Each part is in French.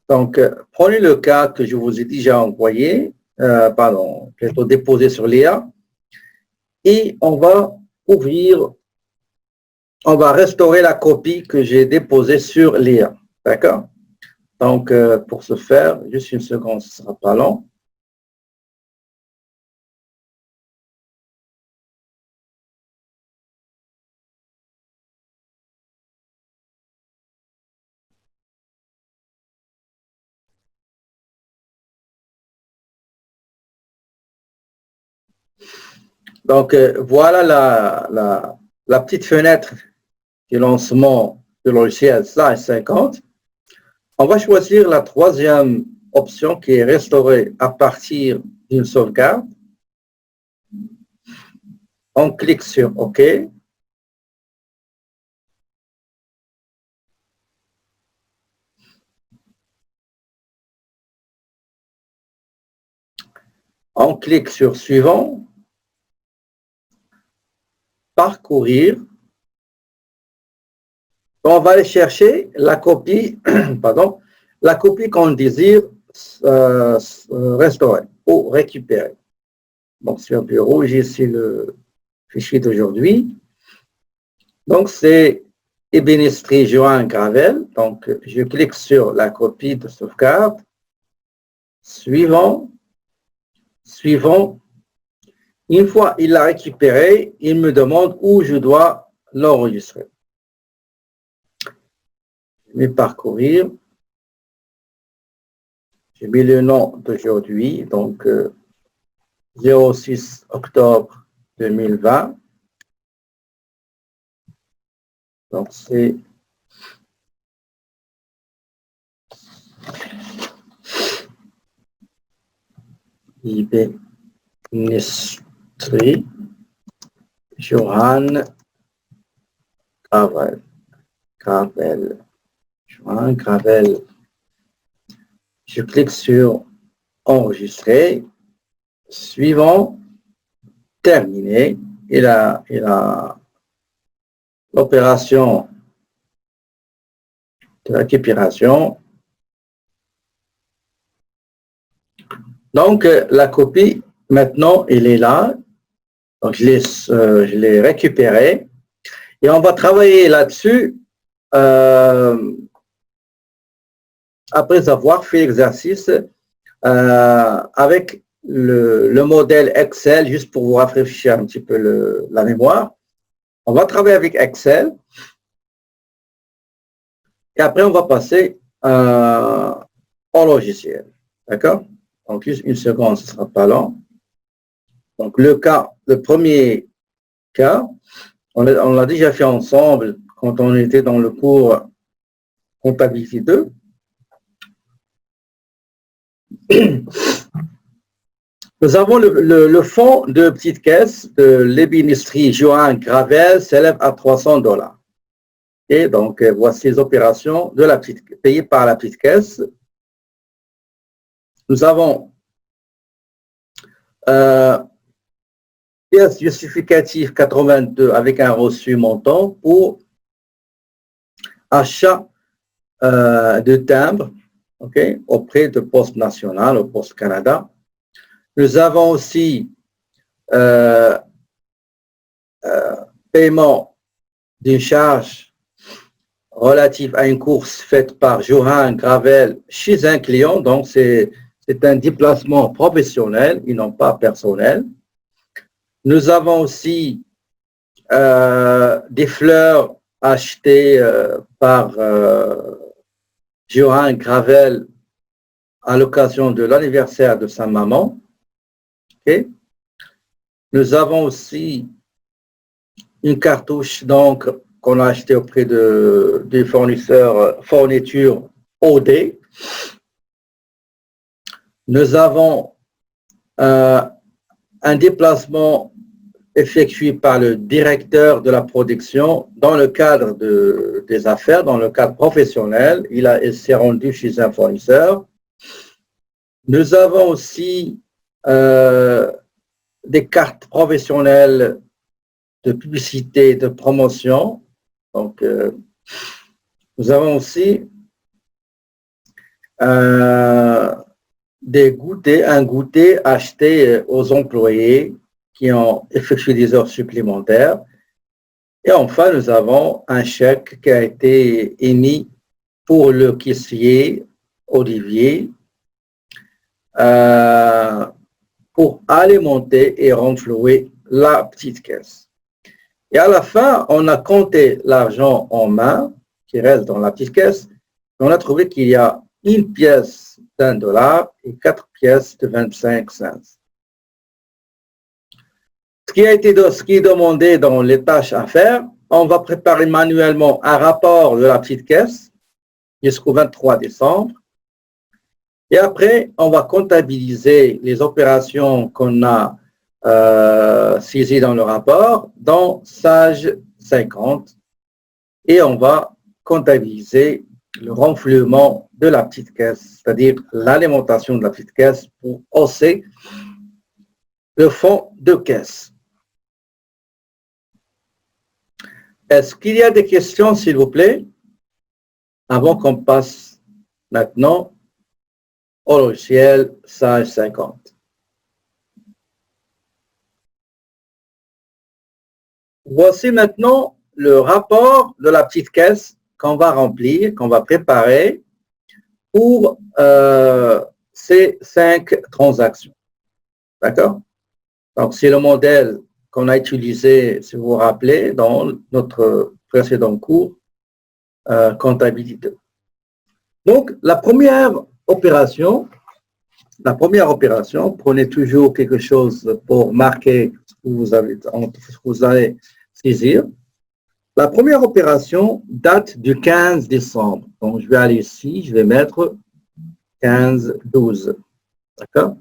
Donc, prenez le cas que je vous ai déjà envoyé, plutôt déposé sur l'IA, et on va restaurer la copie que j'ai déposée sur l'IA. D'accord? Donc, pour ce faire, juste une seconde, ce ne sera pas long. Donc, voilà la petite fenêtre de lancement de logiciel Slash 50. On va choisir la troisième option qui est restaurée à partir d'une sauvegarde. On clique sur OK. On clique sur Suivant. Parcourir. On va aller chercher la copie, la copie qu'on désire restaurer ou récupérer. Donc, sur Bureau, j'ai ici le fichier d'aujourd'hui. Donc, c'est ébénisterie Johan Gravel. Donc, je clique sur la copie de sauvegarde. Suivant. Suivant. Une fois il l'a récupéré, il me demande où je dois l'enregistrer. Je vais parcourir. J'ai mis le nom d'aujourd'hui, donc 06 octobre 2020. Donc c'est ébénisterie Johan Gravel. Johan Gravel. Je clique sur enregistrer. Suivant. Terminé. Et l'opération de récupération. Donc, la copie, maintenant, elle est là. Donc, je l'ai récupérée. Et on va travailler là-dessus après avoir fait l'exercice avec le modèle Excel, juste pour vous rafraîchir un petit peu la mémoire. On va travailler avec Excel. Et après, on va passer au logiciel. D'accord? Donc, juste une seconde, ce ne sera pas long. Donc, le premier cas, on l'a déjà fait ensemble quand on était dans le cours comptabilité 2. Nous avons le fonds de petite caisse de l'ébénisterie Johan Gravel s'élève à $300. Et donc, voici les opérations payées par la petite caisse. Nous avons pièce justificative 82 avec un reçu montant pour achat de timbre auprès de Poste National ou Poste Canada. Nous avons aussi paiement d'une charge relative à une course faite par Johan Gravel chez un client. Donc, c'est un déplacement professionnel et non pas personnel. Nous avons aussi des fleurs achetées par Johan Gravel à l'occasion de l'anniversaire de sa maman. Nous avons aussi une cartouche d'encre qu'on a achetée auprès du fournisseur fourniture OD. Nous avons un déplacement effectué par le directeur de la production dans le cadre des affaires, dans le cadre professionnel. Il s'est rendu chez un fournisseur. Nous avons aussi des cartes professionnelles de publicité, de promotion. Donc, nous avons aussi un goûter acheté aux employés qui ont effectué des heures supplémentaires. Et enfin, nous avons un chèque qui a été émis pour le caissier Olivier pour alimenter et renflouer la petite caisse. Et à la fin, on a compté l'argent en main qui reste dans la petite caisse. On a trouvé qu'il y a une pièce d'$1 et 4 pièces de 25 cents. Ce qui est demandé dans les tâches à faire, on va préparer manuellement un rapport de la petite caisse jusqu'au 23 décembre. Et après, on va comptabiliser les opérations qu'on a saisies dans le rapport dans SAGE 50 et on va comptabiliser le renflouement de la petite caisse, c'est-à-dire l'alimentation de la petite caisse pour hausser le fonds de caisse. Est-ce qu'il y a des questions, s'il vous plaît, avant qu'on passe maintenant au logiciel SAGE 50? Voici maintenant le rapport de la petite caisse qu'on va remplir, qu'on va préparer pour ces 5 transactions. D'accord? Donc, c'est le modèle qu'on a utilisé, si vous vous rappelez, dans notre précédent cours, comptabilité. Donc, la première opération, prenez toujours quelque chose pour marquer ce que vous allez saisir. La première opération date du 15 décembre. Donc, je vais aller ici, je vais mettre 15-12. D'accord?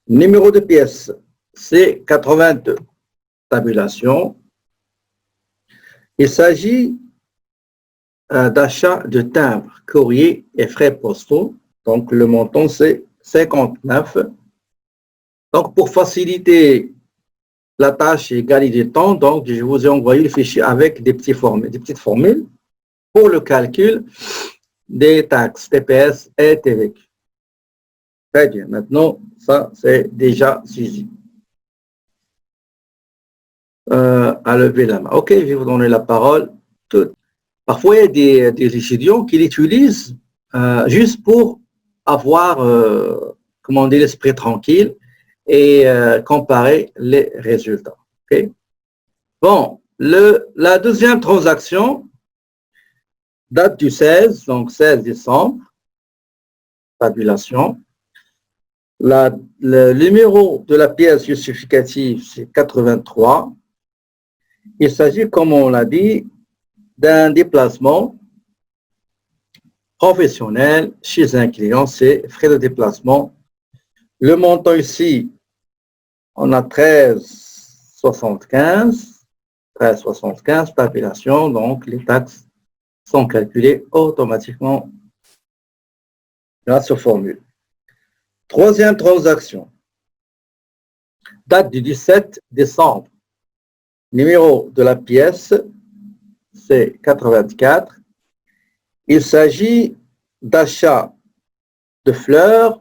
Numéro de pièce, c'est 82. Tabulation. Il s'agit d'achat de timbres, courrier et frais postaux. Donc, le montant, c'est 59. Donc, pour faciliter la tâche et gagner du temps, donc, je vous ai envoyé le fichier avec des petites formules pour le calcul des taxes TPS et TVQ. Très bien. Maintenant, ça, c'est déjà saisi. À lever la main. OK, je vais vous donner la parole. Parfois, il y a des étudiants qui l'utilisent juste pour avoir, comment dire, l'esprit tranquille et comparer les résultats. OK? Bon, la deuxième transaction date du 16, donc 16 décembre, tabulation. Le numéro de la pièce justificative, c'est 83. Il s'agit, comme on l'a dit, d'un déplacement professionnel chez un client, c'est frais de déplacement. Le montant ici, on a 13,75, tabulation, donc les taxes sont calculées automatiquement grâce aux formules. Troisième transaction, date du 17 décembre. Numéro de la pièce, c'est 84. Il s'agit d'achat de fleurs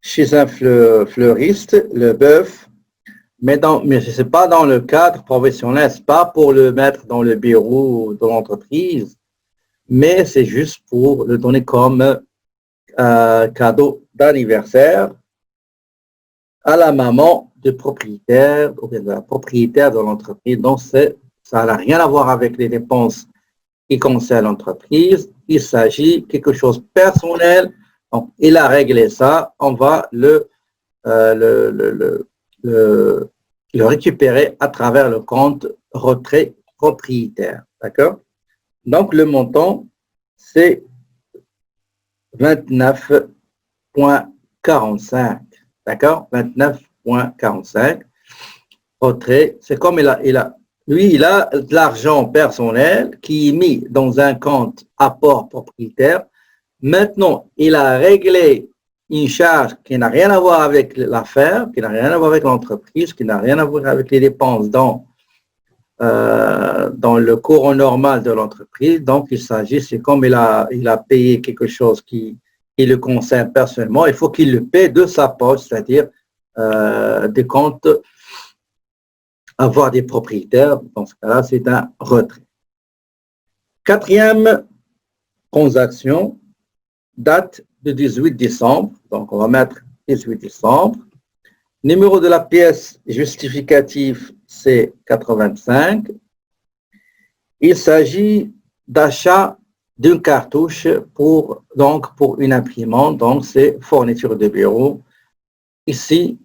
chez un fleuriste, le bœuf, mais ce n'est pas dans le cadre professionnel, ce n'est pas pour le mettre dans le bureau de l'entreprise, mais c'est juste pour le donner comme cadeau d'anniversaire à la maman du propriétaire ou de la propriétaire de l'entreprise. Donc, ça n'a rien à voir avec les dépenses qui concernent l'entreprise. Il s'agit de quelque chose de personnel. Donc, il a réglé ça. On va le récupérer à travers le compte retrait propriétaire. D'accord? Donc, le montant, c'est 29,45. D'accord? 29,45. Retrait. C'est comme il a de l'argent personnel qui est mis dans un compte apport propriétaire. Maintenant, il a réglé une charge qui n'a rien à voir avec l'affaire, qui n'a rien à voir avec l'entreprise, qui n'a rien à voir avec les dépenses dans dans le courant normal de l'entreprise. Donc, il s'agit, c'est comme il a payé quelque chose qui le concerne personnellement, il faut qu'il le paie de sa poche, c'est-à-dire des comptes avoir des propriétaires. Dans ce cas-là, c'est un retrait. Quatrième transaction date de 18 décembre. Donc, on va mettre 18 décembre. Numéro de la pièce justificative, c'est 85. Il s'agit d'achat d'une cartouche pour une imprimante. Donc, c'est fourniture de bureau. Ici,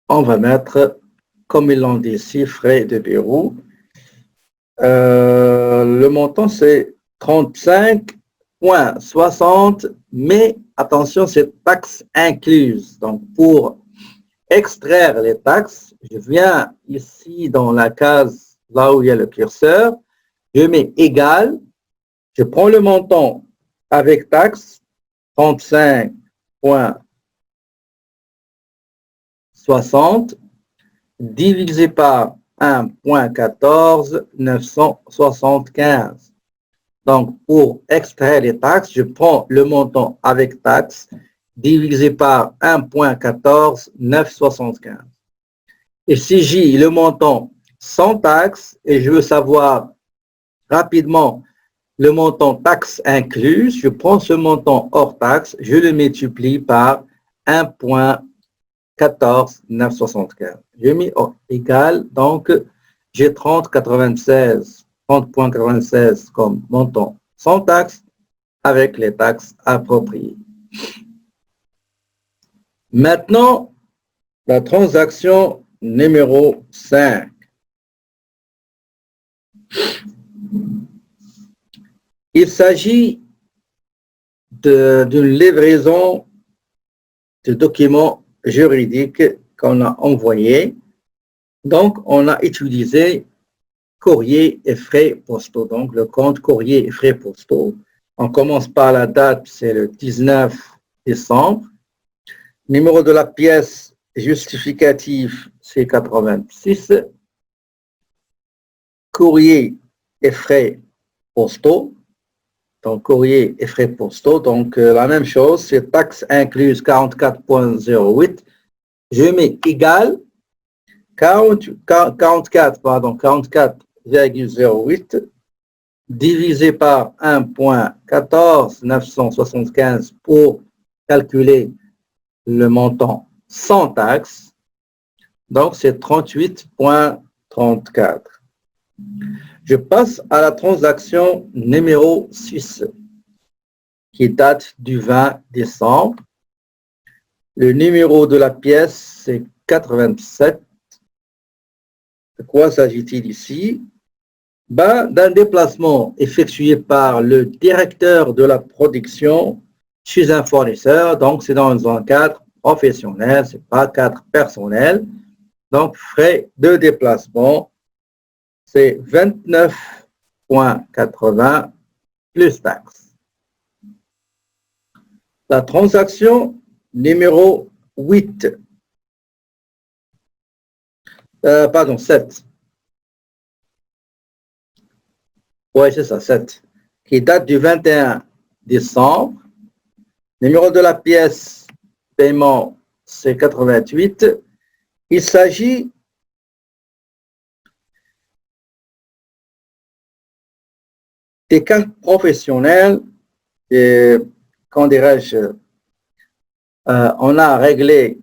on va mettre, comme ils l'ont dit ici, frais de bureau. Le montant, c'est 35,60, mais attention, c'est taxe incluse. Donc, pour extraire les taxes, je viens ici dans la case, là où il y a le curseur, je mets égal, je prends le montant avec taxe, 35,60, divisé par 1,14 975. Donc, pour extraire les taxes, je prends le montant avec taxe divisé par 1,14 975. Et si j'ai le montant sans taxe et je veux savoir rapidement le montant taxe incluse, je prends ce montant hors taxe, je le multiplie par 1,14 975. J'ai mis égal, donc j'ai 30,96 comme montant sans taxe avec les taxes appropriées. Maintenant, la transaction numéro 5. Il s'agit d'une livraison de documents juridiques qu'on a envoyés. Donc, on a utilisé courrier et frais postaux. Donc, le compte courrier et frais postaux. On commence par la date, c'est le 19 décembre. Numéro de la pièce justificative, c'est 86. Courrier et frais postaux. Donc, courrier et frais postaux. Donc, la même chose, c'est taxe incluse 44,08. Je mets égal 44,08 divisé par 1,14 975 pour calculer le montant sans taxe. Donc, c'est 38,34. Je passe à la transaction numéro 6 qui date du 20 décembre. Le numéro de la pièce, c'est 87. De quoi s'agit-il ici? D'un déplacement effectué par le directeur de la production chez un fournisseur. Donc, c'est dans un cadre professionnel, ce n'est pas cadre personnel. Donc, frais de déplacement, c'est 29,80 plus taxes. La transaction numéro 8. 7. Oui, c'est ça, 7. Qui date du 21 décembre. Numéro de la pièce paiement, c'est 88. Il s'agit des cartes professionnelles. Et, quand dirais-je, on a réglé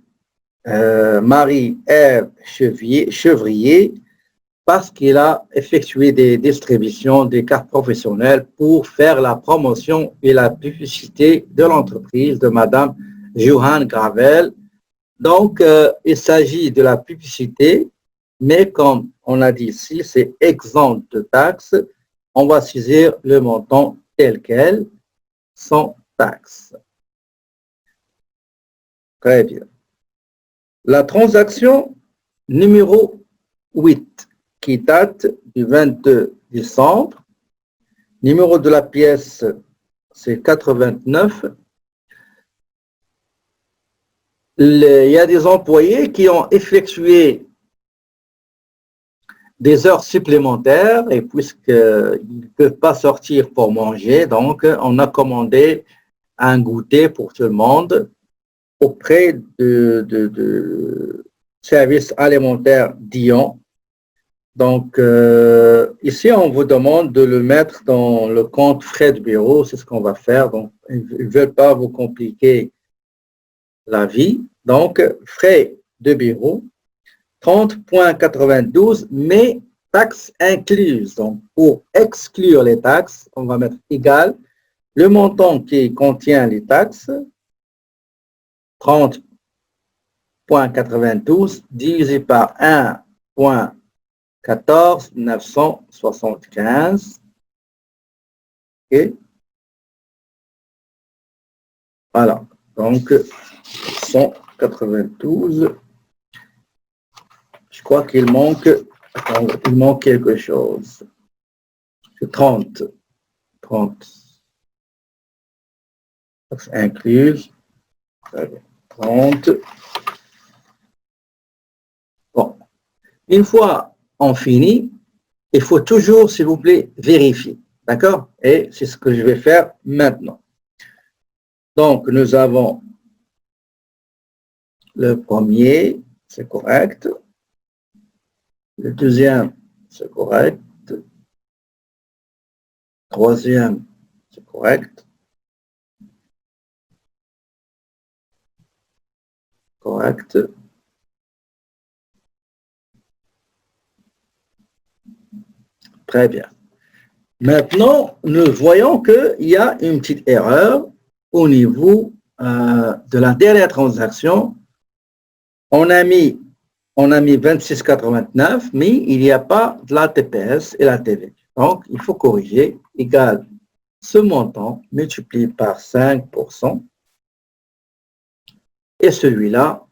Marie-Ève Chevrier parce qu'il a effectué des distributions des cartes professionnelles pour faire la promotion et la publicité de l'entreprise de Madame Johanne Gravel. Donc, il s'agit de la publicité, mais comme on a dit ici, c'est exempt de taxes. On va saisir le montant tel quel, sans taxe. Très bien. La transaction numéro 8, qui date du 22 décembre. Numéro de la pièce, c'est 89. Il y a des employés qui ont effectué des heures supplémentaires et puisqu'ils ne peuvent pas sortir pour manger, donc on a commandé un goûter pour tout le monde auprès de service alimentaire Dion. Donc, ici, on vous demande de le mettre dans le compte frais de bureau, c'est ce qu'on va faire. Donc, ils ne veulent pas vous compliquer la vie. Donc, frais de bureau, 30,92, mais taxes incluses. Donc, pour exclure les taxes, on va mettre égal le montant qui contient les taxes, 30,92 divisé par 1,14 975. Et voilà. Donc, 192. Je crois qu'il manque, il manque quelque chose. 30. 30. Incluse. 30. Bon. Une fois on finit, il faut toujours, s'il vous plaît, vérifier. D'accord? Et c'est ce que je vais faire maintenant. Donc, nous avons le premier, c'est correct. Le deuxième, c'est correct. Troisième, c'est correct. Correct. Très bien. Maintenant, nous voyons qu'il y a une petite erreur au niveau de la dernière transaction. On a mis 26,89, mais il n'y a pas de la TPS et la TV. Donc, il faut corriger, égal ce montant multiplié par 5%. Et celui-là,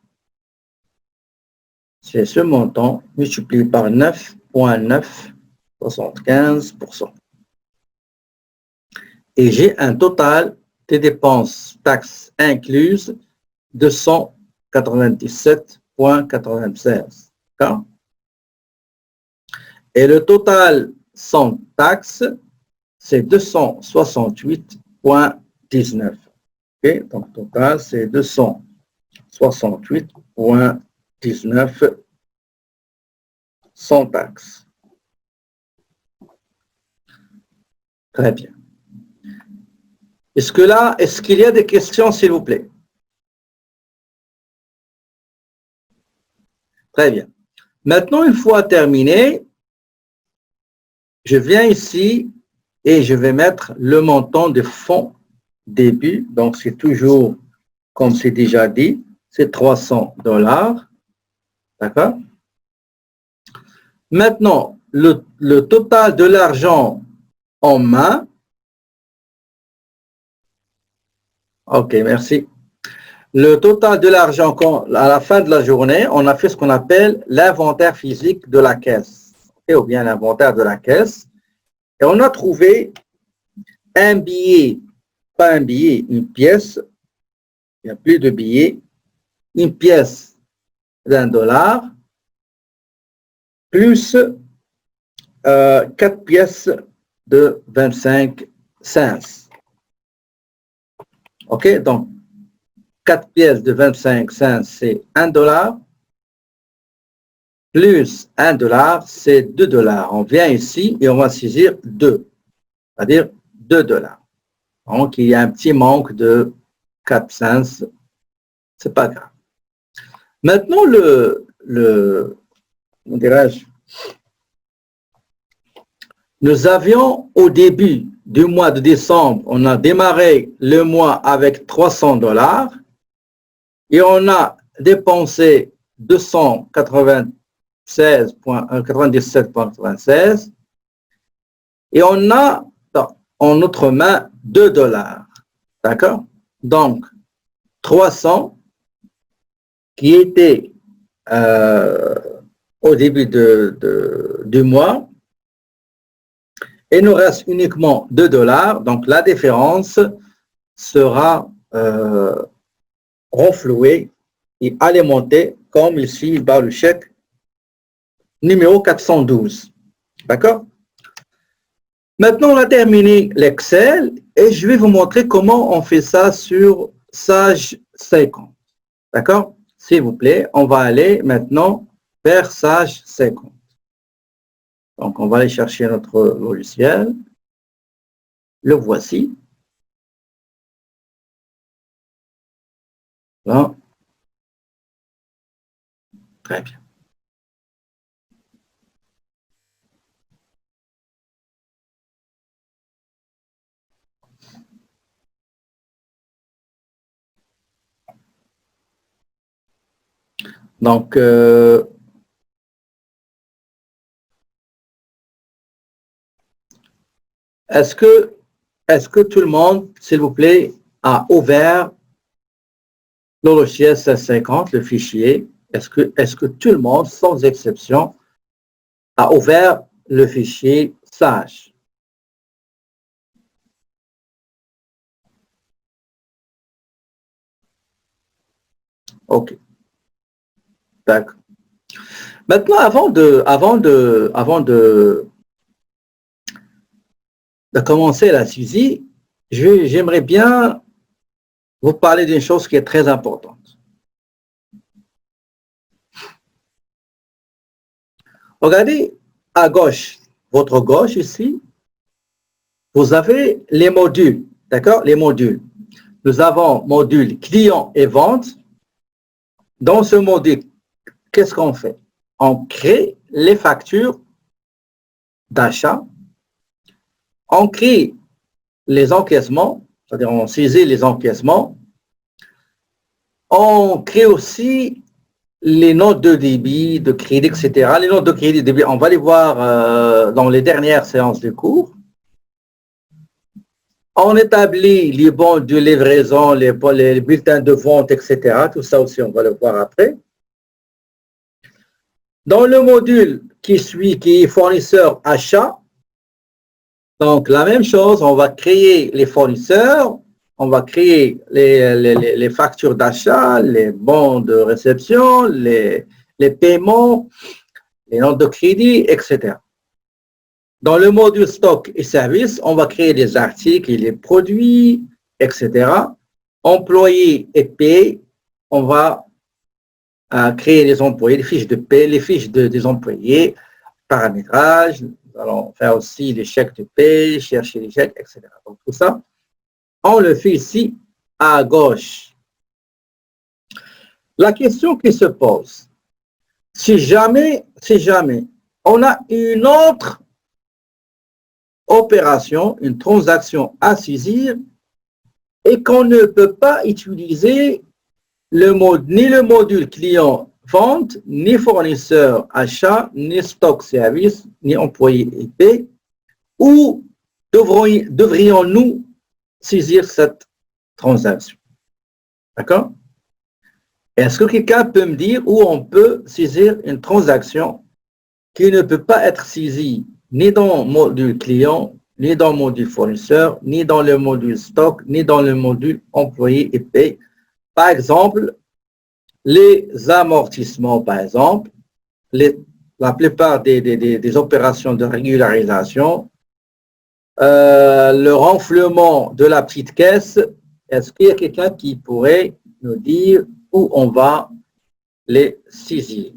c'est ce montant multiplié par 9,975%. Et j'ai un total des dépenses taxes incluses de 197,96. Et le total sans taxes, c'est 268,19. Okay? Donc, le total, c'est 268,19 sans taxes. Très bien. Est-ce qu'il y a des questions, s'il vous plaît? Très bien. Maintenant, une fois terminé, je viens ici et je vais mettre le montant de fonds début. Donc, c'est toujours, comme c'est déjà dit, c'est $300. D'accord? Maintenant, le total de l'argent en main. OK, merci. Le total de l'argent à la fin de la journée, on a fait ce qu'on appelle l'inventaire physique de la caisse, ou bien l'inventaire de la caisse. Et on a trouvé un billet, pas un billet, une pièce, il n'y a plus de billets, une pièce d'$1, plus 4 pièces de 25 cents. OK, donc 4 pièces de 25 cents, c'est $1, plus $1, c'est $2. On vient ici et on va saisir 2, c'est-à-dire $2. Donc, il y a un petit manque de 4 cents, c'est pas grave. Maintenant, nous avions au début du mois de décembre, on a démarré le mois avec $300 et on a dépensé 297,96 et on a en notre main $2. D'accord? Donc, 300 qui était au début du mois, et nous reste uniquement $2. Donc, la différence sera renflouée et alimentée comme ici par le chèque numéro 412. D'accord? Maintenant, on a terminé l'Excel et je vais vous montrer comment on fait ça sur Sage 50. D'accord? S'il vous plaît, on va aller maintenant vers Sage 50. Donc, on va aller chercher notre logiciel. Le voici. Là. Très bien. Donc, est-ce que tout le monde, s'il vous plaît, a ouvert le logiciel 1650, le fichier? Est-ce que tout le monde, sans exception, a ouvert le fichier Sage? OK. D'accord. Maintenant, de commencer la saisie, j'aimerais bien vous parler d'une chose qui est très importante. Regardez à gauche, votre gauche ici, vous avez les modules, d'accord? Les modules. Nous avons module client et vente. Dans ce module, qu'est-ce qu'on fait? On crée les factures d'achat, on crée les encaissements, c'est-à-dire on saisit les encaissements, on crée aussi les notes de débit, de crédit, etc. Les notes de crédit, de débit, on va les voir dans les dernières séances de cours. On établit les bons de livraison, les bulletins de vente, etc. Tout ça aussi, on va le voir après. Dans le module qui suit, qui est fournisseur achat, donc la même chose, on va créer les fournisseurs, on va créer les factures d'achat, les bons de réception, les paiements, les notes de crédit, etc. Dans le module stock et services, on va créer les articles et les produits, etc. Employés et paye, on va créer les employés, les fiches de paie, les fiches des employés, paramétrage, nous allons faire aussi les chèques de paie, chercher les chèques, etc. Donc tout ça, on le fait ici à gauche. La question qui se pose, si jamais on a une autre opération, une transaction à saisir et qu'on ne peut pas utiliser ni le module client vente, ni fournisseur achat, ni stock service, ni employé et paie, où devrions-nous saisir cette transaction? D'accord? Est-ce que quelqu'un peut me dire où on peut saisir une transaction qui ne peut pas être saisie ni dans le module client, ni dans le module fournisseur, ni dans le module stock, ni dans le module employé et paie? Par exemple, les amortissements, par exemple, la plupart des opérations de régularisation, le renflement de la petite caisse, est-ce qu'il y a quelqu'un qui pourrait nous dire où on va les saisir?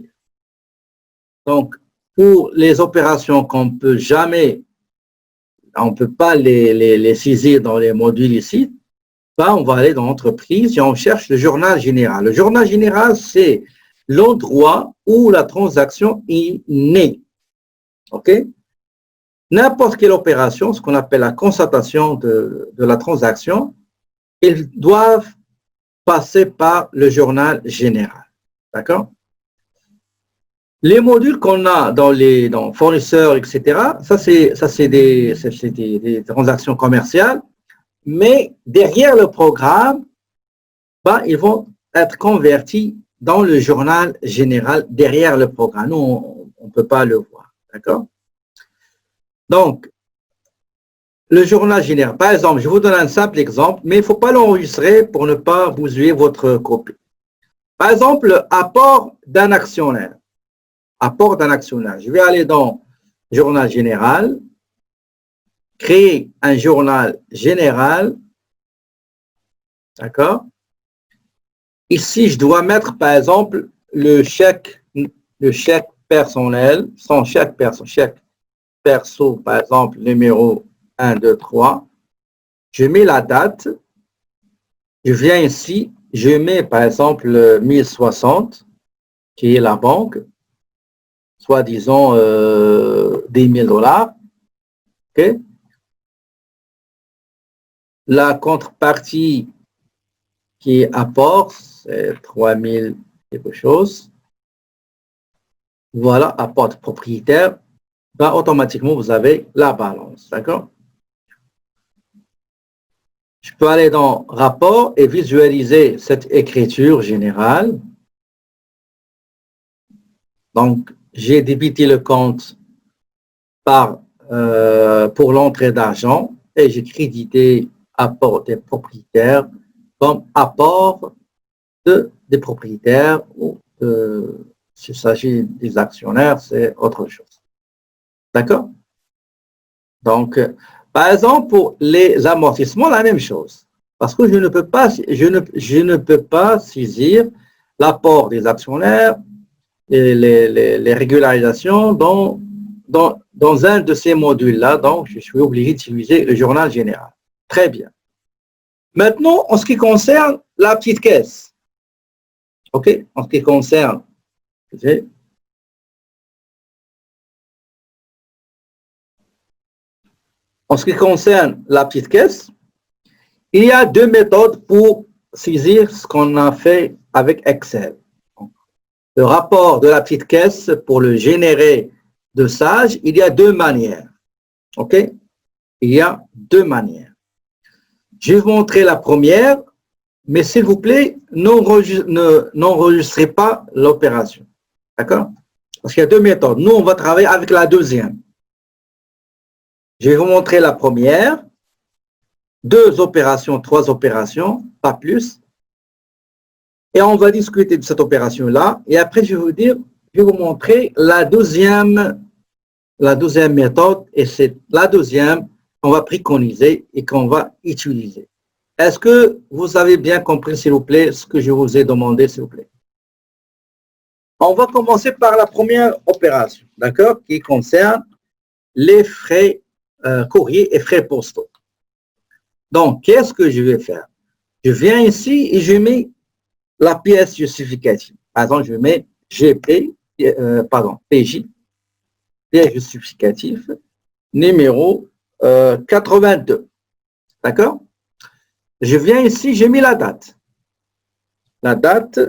Donc, pour les opérations qu'on ne peut jamais, on ne peut pas les saisir dans les modules ici, ben on va aller dans l'entreprise et on cherche le journal général. Le journal général, c'est l'endroit où la transaction est née. OK? N'importe quelle opération, ce qu'on appelle la constatation de la transaction, ils doivent passer par le journal général. D'accord? Les modules qu'on a dans fournisseurs, etc., ça c'est des transactions commerciales, mais derrière le programme, ben, ils vont être convertis dans le journal général derrière le programme. Nous, on ne peut pas le voir. D'accord? Donc, le journal général, par exemple, je vous donne un simple exemple, mais il ne faut pas l'enregistrer pour ne pas bousiller votre copie. Par exemple, apport d'un actionnaire. apport d'un actionnaire. Je vais aller dans journal général, créer un journal général, d'accord? Ici, je dois mettre, par exemple, le chèque personnel, son chèque perso, par exemple, numéro 1, 2, 3. Je mets la date. Je viens ici, je mets, par exemple, 1060, qui est la banque, soit disons 10 000 $. Okay? La contrepartie qui est apport, c'est 3000 quelque chose. Voilà, apport propriétaire. Ben, automatiquement, vous avez la balance. D'accord? Je peux aller dans rapport et visualiser cette écriture générale. Donc, j'ai débité le compte pour l'entrée d'argent et j'ai crédité apport des propriétaires comme apport des propriétaires ou s'il s'agit des actionnaires, c'est autre chose. D'accord? Donc, par exemple, pour les amortissements, la même chose. Parce que je ne peux pas saisir l'apport des actionnaires et les régularisations dans un de ces modules-là. Donc, je suis obligé d'utiliser le journal général. Très bien. Maintenant, en ce qui concerne la petite caisse. OK? En ce qui concerne la petite caisse, il y a deux méthodes pour saisir ce qu'on a fait avec Excel. Le rapport de la petite caisse, pour le générer de Sage, il y a deux manières. OK? Il y a deux manières. Je vais vous montrer la première, mais s'il vous plaît, n'enregistrez pas l'opération. D'accord? Parce qu'il y a deux méthodes. Nous, on va travailler avec la deuxième. Je vais vous montrer la première. 2 opérations, 3 opérations, pas plus. Et on va discuter de cette opération-là. Et après, je vais vous montrer la deuxième méthode. Et c'est la deuxième qu'on va préconiser et qu'on va utiliser. Est-ce que vous avez bien compris, s'il vous plaît, ce que je vous ai demandé, s'il vous plaît? On va commencer par la première opération, d'accord, qui concerne les frais courriers et frais postaux. Donc, qu'est-ce que je vais faire? Je viens ici et je mets la pièce justificative. Par exemple, je mets PJ, pièce justificative, numéro 82. D'accord? Je viens ici, j'ai mis la date. La date,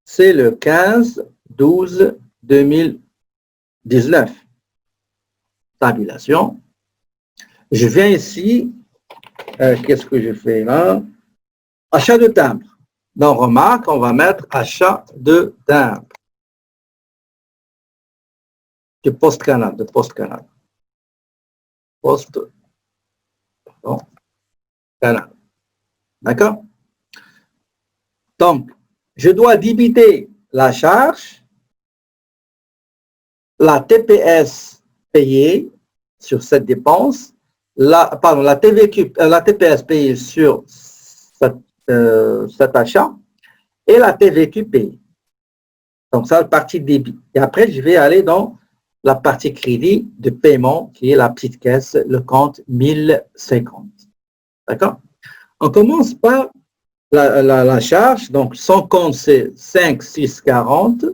c'est le 15/12/2019. Tabulation. Je viens ici, qu'est-ce que je fais là? Achat de timbre. Donc, remarque, on va mettre achat de timbre. De post-canal. Canal. D'accord? Donc, je dois débiter la charge, la TPS payée sur cette dépense, la TPS payée sur cet achat et la TVQ payée. Donc, ça, la partie débit. Et après, je vais aller dans la partie crédit de paiement, qui est la petite caisse, le compte 1050. D'accord? On commence par la charge. Donc, son compte, c'est 5640,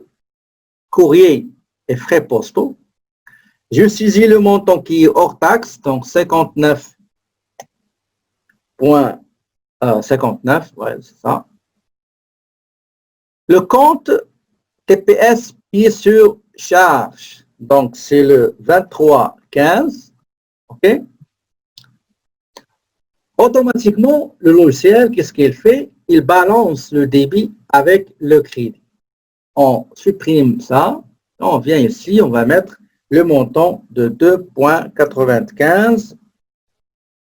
courrier et frais postaux. Je saisis le montant qui est hors taxe, donc 59,59, ouais, c'est ça. Le compte TPS qui est sur charge, donc c'est le 2315, OK? Automatiquement, le logiciel, qu'est-ce qu'il fait? Il balance le débit avec le crédit. On supprime ça, on vient ici, on va mettre le montant de 2,95,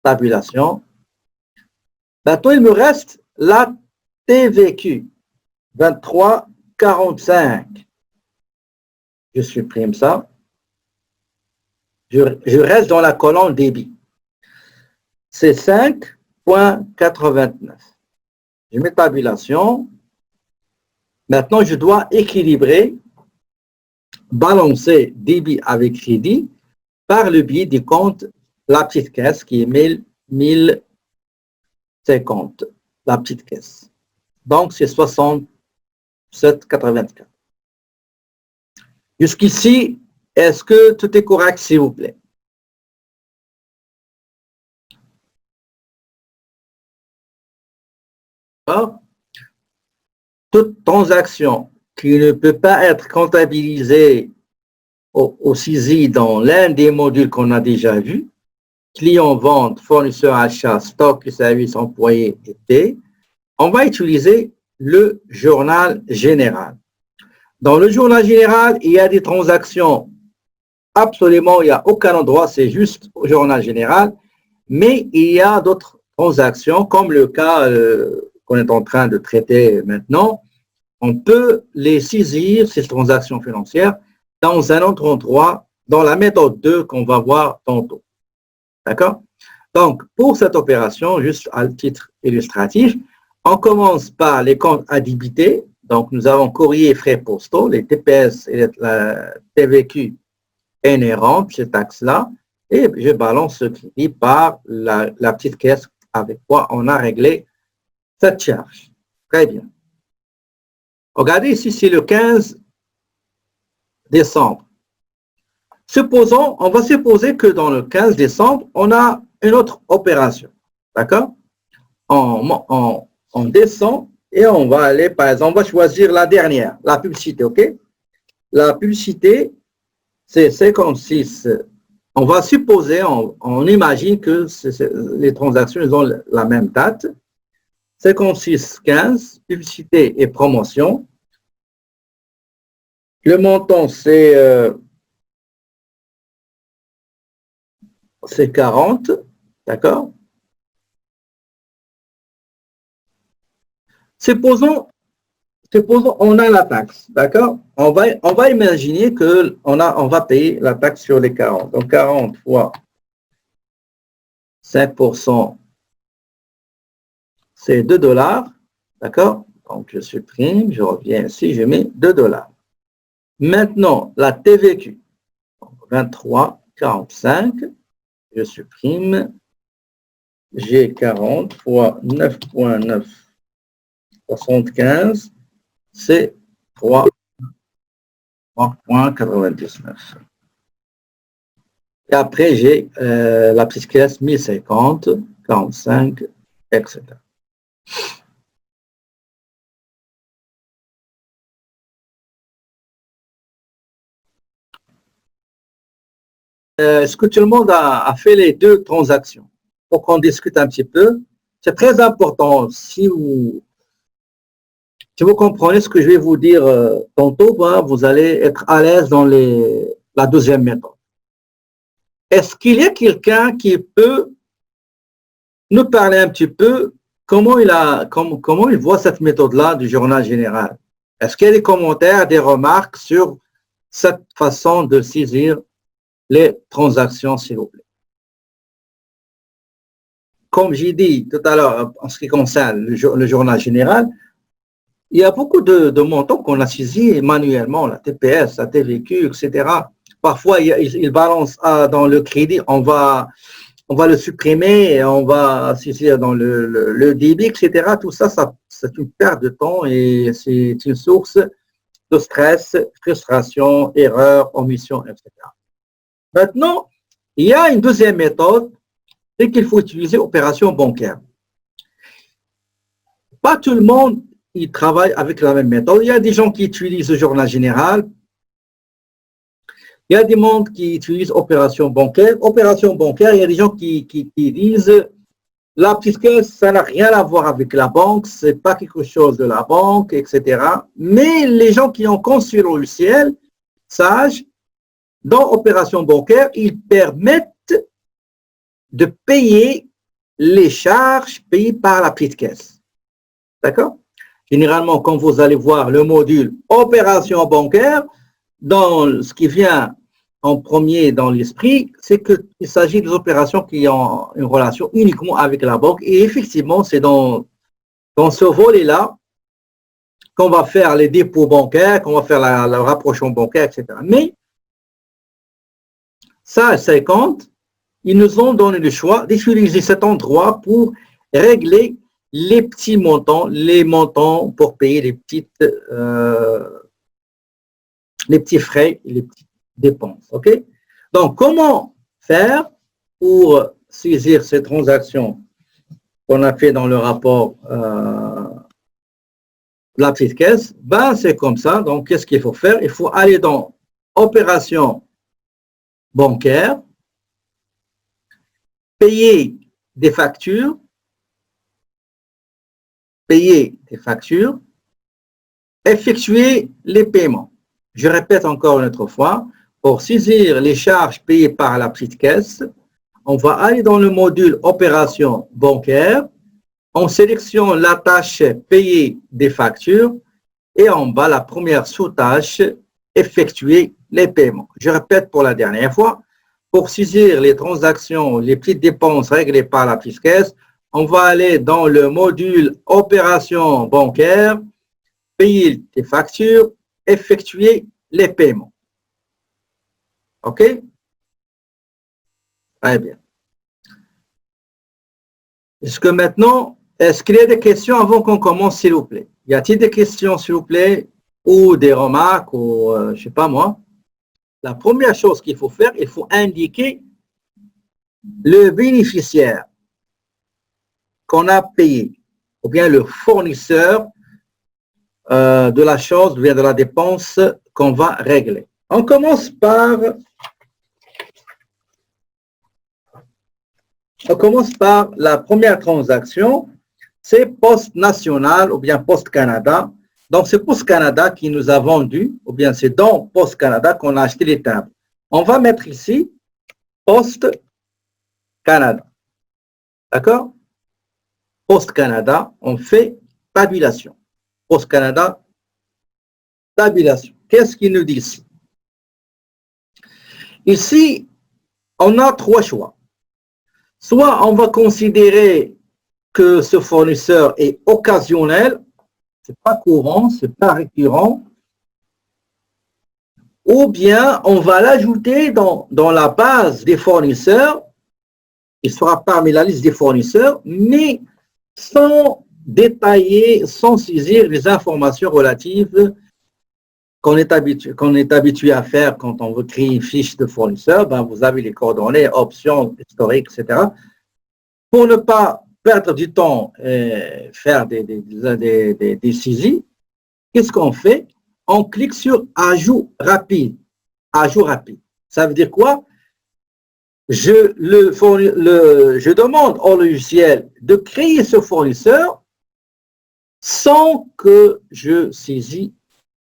tabulation. Maintenant, il me reste la TVQ, 23,45. Je supprime ça. Je reste dans la colonne débit. C'est 5,89. Je mets tabulation. Maintenant, je dois équilibrer, balancer débit avec crédit par le biais du compte la petite caisse qui est 1050, la petite caisse. Donc, c'est 67,84. Jusqu'ici, est-ce que tout est correct, s'il vous plaît? Toute transaction qui ne peut pas être comptabilisée au CISI dans l'un des modules qu'on a déjà vus, client, vente, fournisseur, achat, stock, service, employé, été, on va utiliser le journal général. Dans le journal général, il y a des transactions, absolument, il n'y a aucun endroit, c'est juste au journal général, mais il y a d'autres transactions, comme le cas qu'on est en train de traiter maintenant. On peut les saisir, ces transactions financières, dans un autre endroit, dans la méthode 2 qu'on va voir tantôt. D'accord? Donc, pour cette opération, juste à titre illustratif, on commence par les comptes à débiter. Donc, nous avons courrier et frais postaux, les TPS et la TVQ inhérentes, ces taxes-là, et je balance ce crédit par la petite caisse avec quoi on a réglé cette charge. Très bien. Regardez ici, c'est le 15 décembre. Supposons, on va supposer que dans le 15 décembre, on a une autre opération. D'accord? On descend et on va aller, par exemple, on va choisir la dernière, la publicité, ok? La publicité, c'est 56. On va supposer, on imagine que les transactions ils ont la même date. 56,15, publicité et promotion. Le montant, c'est 40, d'accord? Supposons, on a la taxe, d'accord? On va imaginer qu'on va payer la taxe sur les 40. Donc, 40 fois 5%, c'est 2 $, d'accord? Donc, je supprime, je reviens ici, je mets 2 $. Maintenant, la TVQ, 23,45, je supprime, j'ai 40 fois 9,975, c'est 3,99. Et après, j'ai la petite caisse 1050, 45, etc. Est-ce que tout le monde a fait les deux transactions? Pour qu'on discute un petit peu. C'est très important. Si vous comprenez ce que je vais vous dire tantôt, ben, vous allez être à l'aise dans la deuxième méthode. Est-ce qu'il y a quelqu'un qui peut nous parler un petit peu comment il voit cette méthode-là du journal général? Est-ce qu'il y a des commentaires, des remarques sur cette façon de saisir les transactions, s'il vous plaît? Comme j'ai dit tout à l'heure, en ce qui concerne le journal général, il y a beaucoup de montants qu'on a saisis manuellement, la TPS, la TVQ, etc. Parfois, il balance dans le crédit, on va le supprimer, et on va saisir dans le débit, etc. Tout ça, c'est une perte de temps et c'est une source de stress, frustration, erreur, omission, etc. Maintenant, il y a une deuxième méthode, c'est qu'il faut utiliser opération bancaire. Pas tout le monde il travaille avec la même méthode. Il y a des gens qui utilisent le journal général. Il y a des gens qui utilisent opération bancaire. Opération bancaire, il y a des gens qui disent la petite caisse, ça n'a rien à voir avec la banque, c'est pas quelque chose de la banque, etc. Mais les gens qui ont conçu le logiciel, sages, dans opération bancaire, ils permettent de payer les charges payées par la petite caisse. D'accord? Généralement, quand vous allez voir le module opération bancaire, dans ce qui vient en premier dans l'esprit, c'est qu'il s'agit des opérations qui ont une relation uniquement avec la banque. Et effectivement, c'est dans ce volet-là qu'on va faire les dépôts bancaires, qu'on va faire le rapprochement bancaire, etc. Mais ça, 50, ils nous ont donné le choix d'utiliser cet endroit pour régler les petits montants, les montants pour payer les petits frais, les petites dépenses. OK? Donc, comment faire pour saisir ces transactions qu'on a fait dans le rapport la petite caisse? Ben, c'est comme ça. Donc, qu'est-ce qu'il faut faire? Il faut aller dans opération bancaire, payer des factures, effectuer les paiements. Je répète encore une autre fois, pour saisir les charges payées par la petite caisse, on va aller dans le module opération bancaire, on sélectionne la tâche payer des factures et en bas la première sous-tâche effectuer les paiements. Je répète pour la dernière fois, pour saisir les transactions, les petites dépenses réglées par la petite caisse, on va aller dans le module opération bancaire, payer des factures, effectuer les paiements. OK? Très bien. Est-ce qu'il y a des questions avant qu'on commence, s'il vous plaît? Y a-t-il des questions, s'il vous plaît, ou des remarques, ou je ne sais pas moi? La première chose qu'il faut faire, il faut indiquer le bénéficiaire qu'on a payé, ou bien le fournisseur de la chose, ou bien de la dépense qu'on va régler. On commence par la première transaction, c'est Poste National ou bien Poste Canada. Donc, c'est Poste Canada qui nous a vendu, ou bien c'est dans Poste Canada qu'on a acheté les timbres. On va mettre ici Poste Canada. D'accord? Poste Canada, on fait tabulation. Poste Canada, tabulation. Qu'est-ce qu'il nous dit ici? Ici, on a trois choix. Soit on va considérer que ce fournisseur est occasionnel, c'est pas courant, c'est pas récurrent, ou bien on va l'ajouter dans la base des fournisseurs, il sera parmi la liste des fournisseurs, mais sans détailler, sans saisir les informations relatives qu'on est habitué à faire quand on veut créer une fiche de fournisseur. Ben, vous avez les coordonnées, options, historiques, etc. Pour ne pas perdre du temps et faire des saisies, qu'est-ce qu'on fait? On clique sur ajout rapide. Ajout rapide. Ça veut dire quoi? Je demande au logiciel de créer ce fournisseur sans que je saisis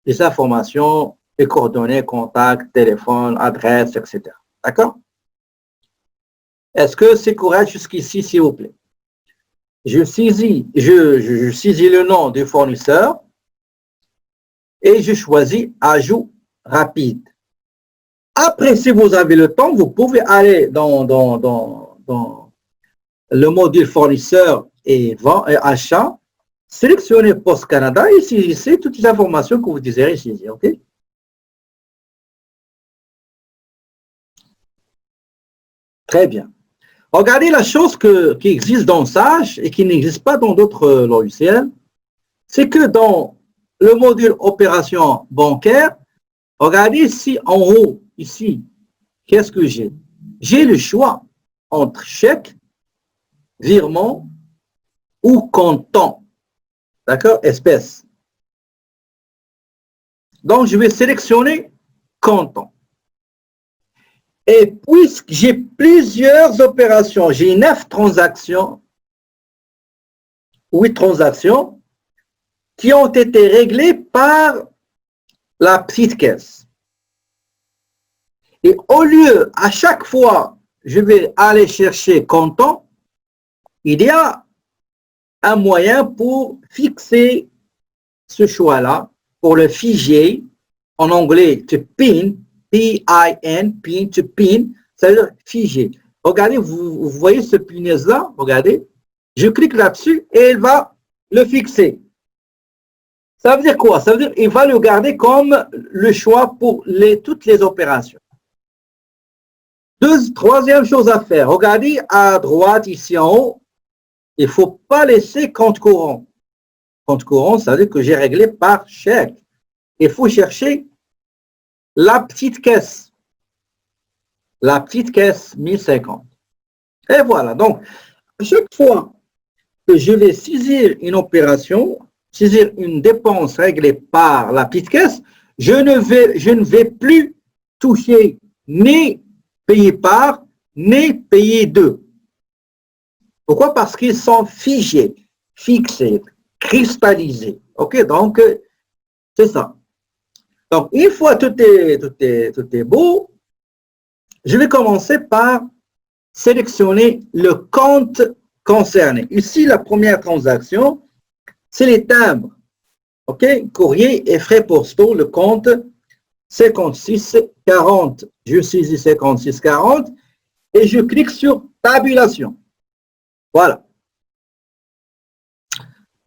les informations, les coordonnées, contacts, téléphone, adresse, etc. D'accord? Est-ce que c'est correct jusqu'ici, s'il vous plaît? Je saisis le nom du fournisseur et je choisis ajout rapide. Après, si vous avez le temps, vous pouvez aller dans le module fournisseur et achat, sélectionnez Poste Canada et saisissez toutes les informations que vous désirez saisir. OK? Très bien. Regardez la chose qui existe dans Sage et qui n'existe pas dans d'autres logiciels, c'est que dans le module opération bancaire, regardez ici en haut, ici, qu'est-ce que j'ai? J'ai le choix entre chèque, virement ou comptant. D'accord? Espèce. Donc, je vais sélectionner comptant. Et puisque j'ai plusieurs opérations, j'ai 9 transactions, 8 transactions qui ont été réglées par la petite caisse. Et au lieu, à chaque fois, je vais aller chercher comptant, il y a un moyen pour fixer ce choix-là, pour le figer en anglais, to pin, P-I-N, pin, to pin, ça veut dire figer. Regardez, vous voyez ce punaise-là, regardez. Je clique là-dessus et elle va le fixer. Ça veut dire quoi? Ça veut dire qu'il va le garder comme le choix pour toutes les opérations. Troisième chose à faire, regardez à droite, ici en haut, il ne faut pas laisser compte courant. Compte courant, ça veut dire que j'ai réglé par chèque. Il faut chercher la petite caisse. La petite caisse 1050. Et voilà, donc, à chaque fois que je vais saisir une opération, saisir une dépense réglée par la petite caisse, je ne vais plus toucher ni payer par, ni payer de. Pourquoi? Parce qu'ils sont figés, fixés, cristallisés. OK, donc, c'est ça. Donc, une fois tout est beau, je vais commencer par sélectionner le compte concerné. Ici, la première transaction, c'est les timbres. OK? Courrier et frais postaux, le compte 5640. Je saisis 5640 et je clique sur tabulation. Voilà.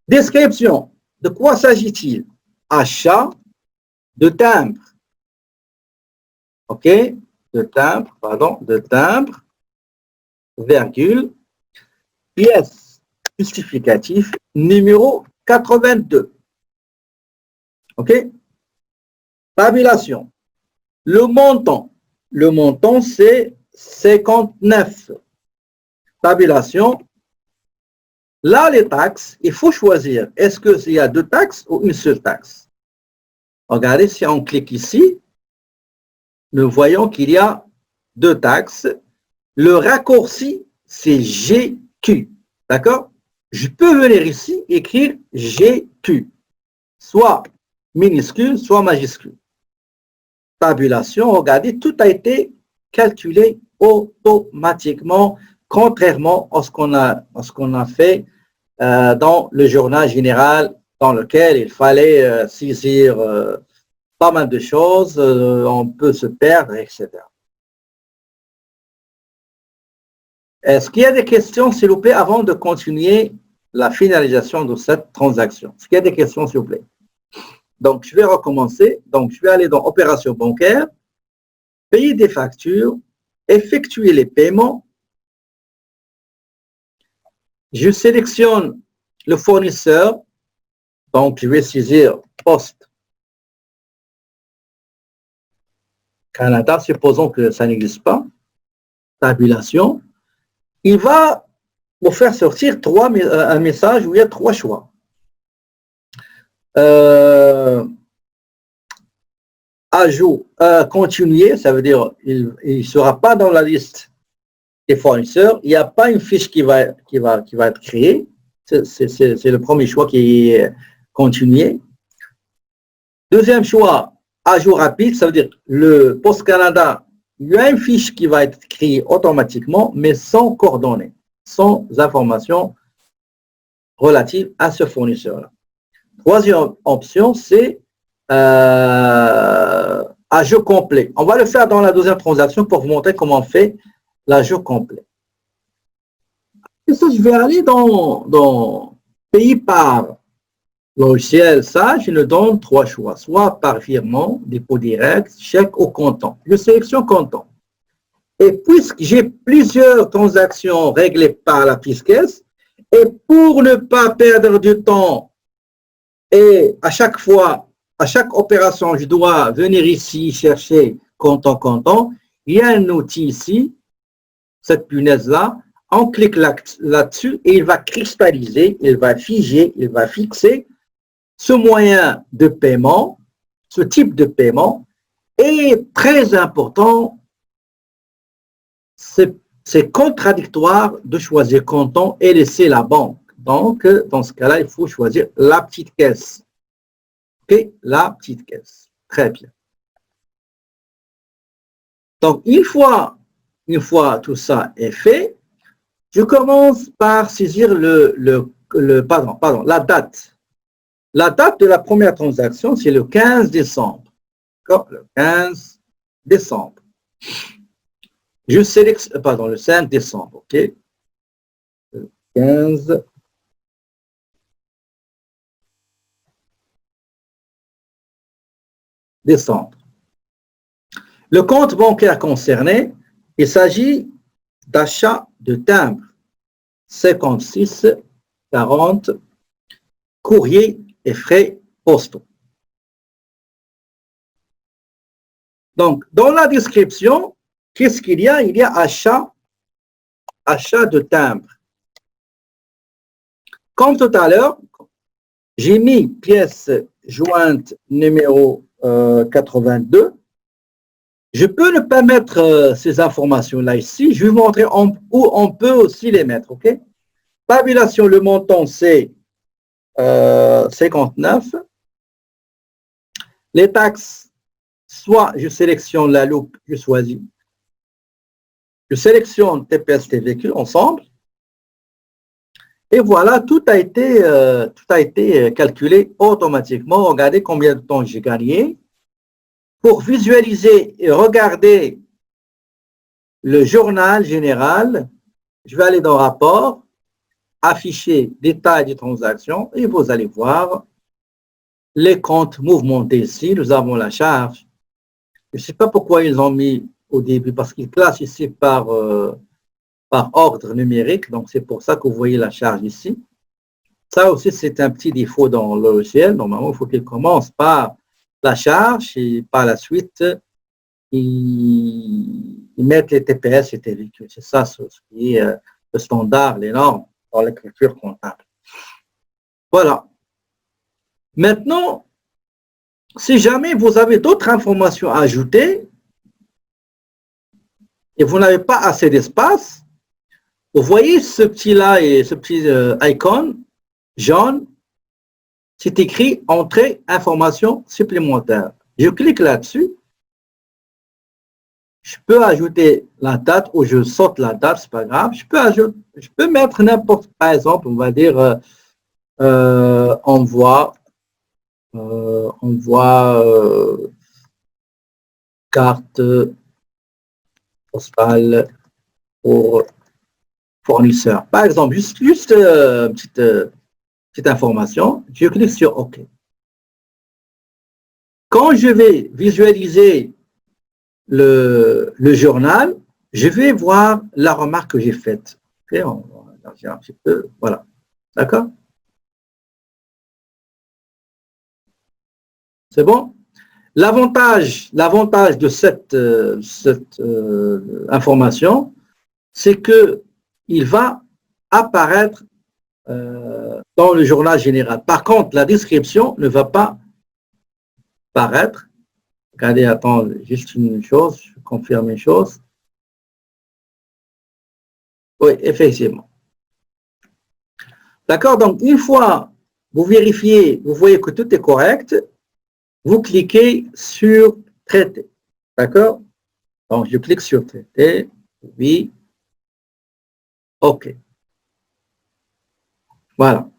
Description. De quoi s'agit-il? Achat de timbre. OK? De timbre, virgule, pièce justificative, numéro 82. OK? Tabulation. Le montant, c'est 59. Tabulation. Là, les taxes, il faut choisir. Est-ce qu'il y a deux taxes ou une seule taxe? Regardez, si on clique ici, nous voyons qu'il y a deux taxes. Le raccourci, c'est GQ. D'accord? Je peux venir ici écrire GQ. Soit minuscule, soit majuscule. Tabulation, regardez, tout a été calculé automatiquement, contrairement à ce qu'on a fait dans le journal général dans lequel il fallait saisir pas mal de choses, on peut se perdre, etc. Est-ce qu'il y a des questions, s'il vous plaît, avant de continuer la finalisation de cette transaction? Est-ce qu'il y a des questions, s'il vous plaît? Donc, je vais recommencer. Donc, je vais aller dans Opération bancaire, payer des factures, effectuer les paiements. Je sélectionne le fournisseur. Donc, je vais saisir Poste Canada. Supposons que ça n'existe pas. Tabulation. Il va vous faire sortir un message où il y a trois choix. Ajout, continuer, ça veut dire il ne sera pas dans la liste des fournisseurs. Il n'y a pas une fiche qui va être créée. C'est le premier choix qui est continuer. Deuxième choix, ajout rapide, ça veut dire le Poste Canada, il y a une fiche qui va être créée automatiquement, mais sans coordonnées, sans informations relatives à ce fournisseur-là. Troisième option, c'est ajout complet. On va le faire dans la deuxième transaction pour vous montrer comment on fait l'ajout complet. Et ça, je vais aller dans pays par logiciel. Ça, je le donne trois choix, soit par virement, dépôt direct, chèque ou comptant. Je sélectionne comptant. Et puisque j'ai plusieurs transactions réglées par la fiscasse, et pour ne pas perdre du temps, et à chaque fois, à chaque opération, je dois venir ici chercher comptant, il y a un outil ici, cette punaise-là, on clique là-dessus et il va cristalliser, il va figer, il va fixer ce moyen de paiement, ce type de paiement est très important. C'est contradictoire de choisir comptant et laisser la banque. Donc, dans ce cas-là, il faut choisir la petite caisse. OK, la petite caisse. Très bien. Donc, une fois tout ça est fait, je commence par saisir la date. La date de la première transaction, c'est le 15 décembre. D'accord? Le 15 décembre. Je sélectionne, pardon, le 5 décembre, ok? Le 15 décembre. Le compte bancaire concerné, il s'agit d'achat de timbres 56 40 courrier et frais postaux. Donc, dans la description, qu'est-ce qu'il y a? Il y a achat de timbres. Comme tout à l'heure, j'ai mis pièce jointe numéro 82. Je peux ne pas mettre ces informations-là ici. Je vais vous montrer où on peut aussi les mettre. OK? Tabulation, le montant, c'est 59. Les taxes, soit je sélectionne la loupe, je choisis. Je sélectionne TPS et véhicules ensemble. Et voilà, tout a été calculé automatiquement. Regardez combien de temps j'ai gagné. Pour visualiser et regarder le journal général, je vais aller dans rapport, afficher détail des transactions et vous allez voir les comptes mouvementés ici. Nous avons la charge. Je ne sais pas pourquoi ils ont mis au début, parce qu'ils classent ici par ordre numérique. Donc, c'est pour ça que vous voyez la charge ici. Ça aussi, c'est un petit défaut dans le logiciel. Normalement, il faut qu'il commence par la charge et par la suite, ils mettent les TPS et les véhicules. C'est ça ce qui est le standard, les normes dans l'écriture comptable. Voilà. Maintenant, si jamais vous avez d'autres informations à ajouter et vous n'avez pas assez d'espace, vous voyez ce petit-là et ce petit icône jaune, c'est écrit « Entrée information supplémentaire ». Je clique là-dessus. Je peux ajouter la date ou je saute la date, c'est pas grave. Je peux mettre n'importe, par exemple, on va dire envoi carte postale pour fournisseur. Par exemple, juste petite information, je clique sur OK. Quand je vais visualiser le journal, je vais voir la remarque que j'ai faite. Okay, on va élargir un petit peu, voilà. D'accord? C'est bon? L'avantage de cette information, c'est qu'il va apparaître dans le journal général. Par contre, la description ne va pas apparaître. Regardez, attends, juste une chose, je confirme une chose. Oui, effectivement. D'accord? Donc, une fois vous vérifiez, vous voyez que tout est correct, vous cliquez sur Traiter. D'accord? Donc, je clique sur Traiter. Oui. OK. Voilà.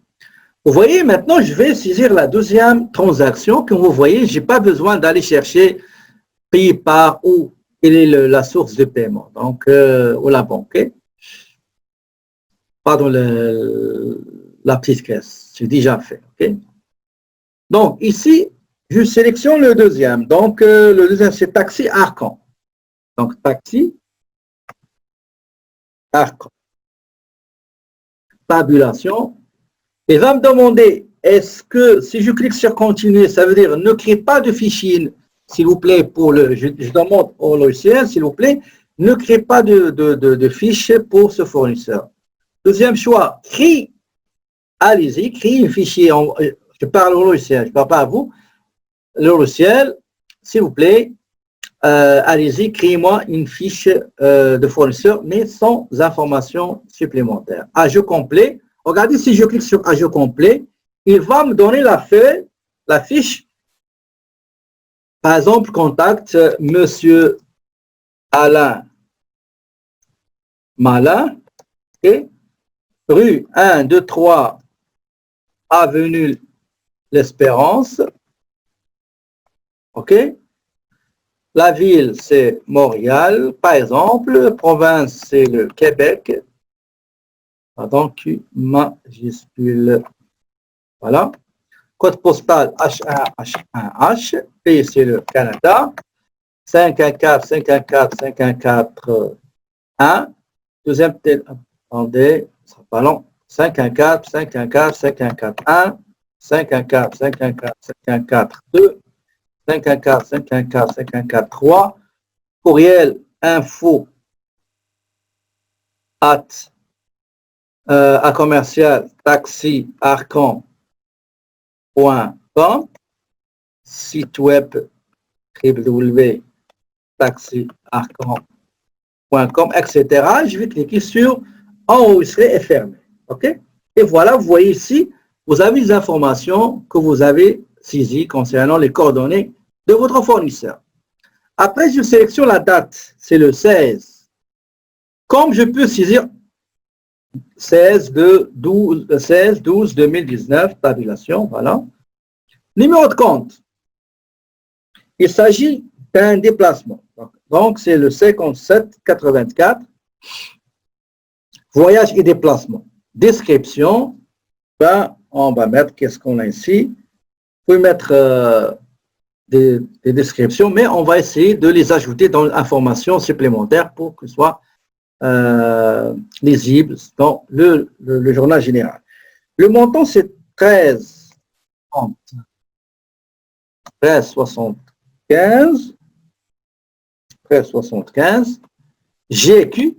Vous voyez, maintenant, je vais saisir la deuxième transaction. Comme vous voyez, je n'ai pas besoin d'aller chercher payer par où, quelle est la source de paiement. Donc, ou la banque. Pardon, la petite caisse. C'est déjà fait. Okay? Donc, ici, je sélectionne le deuxième. Donc, le deuxième, c'est Taxi Arcan. Donc, Taxi Arcan. Tabulation. Il va me demander, est-ce que si je clique sur continuer, ça veut dire ne créez pas de fichier, s'il vous plaît, je demande au logiciel, s'il vous plaît, ne créez pas de fiches pour ce fournisseur. Deuxième choix, allez-y, créez un fichier. Je parle au logiciel, je ne parle pas à vous. Le logiciel, s'il vous plaît, allez-y, créez-moi une fiche de fournisseur, mais sans informations supplémentaires. Ajout complet. Regardez, si je clique sur ajout complet, il va me donner la fiche. Par exemple, contact Monsieur Alain Malin, okay? Rue 1, 2, 3, Avenue L'Espérance. OK? La ville, c'est Montréal, par exemple. Province, c'est le Québec. Pardon, Q majuscule. Voilà. Code postal H1H1H. Pays, c'est le Canada. 514, 514, 514, 1. Deuxième, attendez, ça pas long. 514, 514, 514, 1. 514, 514, 514, 2. 514, 514, 514, 3. Courriel info à commercial taxi arcan.com. Site web www.taxiarcan.com, etc. Je vais cliquer sur enregistrer et fermer. OK? Et voilà, vous voyez ici, vous avez les informations que vous avez saisies concernant les coordonnées de votre fournisseur. Après, je sélectionne la date, c'est le 16. Comme je peux saisir 16/12/2019, tabulation, voilà. Numéro de compte. Il s'agit d'un déplacement. Donc, c'est le 5784. Voyage et déplacement. Description. Ben, on va mettre, qu'est-ce qu'on a ici? Vous pouvez mettre des descriptions, mais on va essayer de les ajouter dans l'information supplémentaire pour que ce soit lisible dans le journal général. Le montant, c'est 13,75. GQ,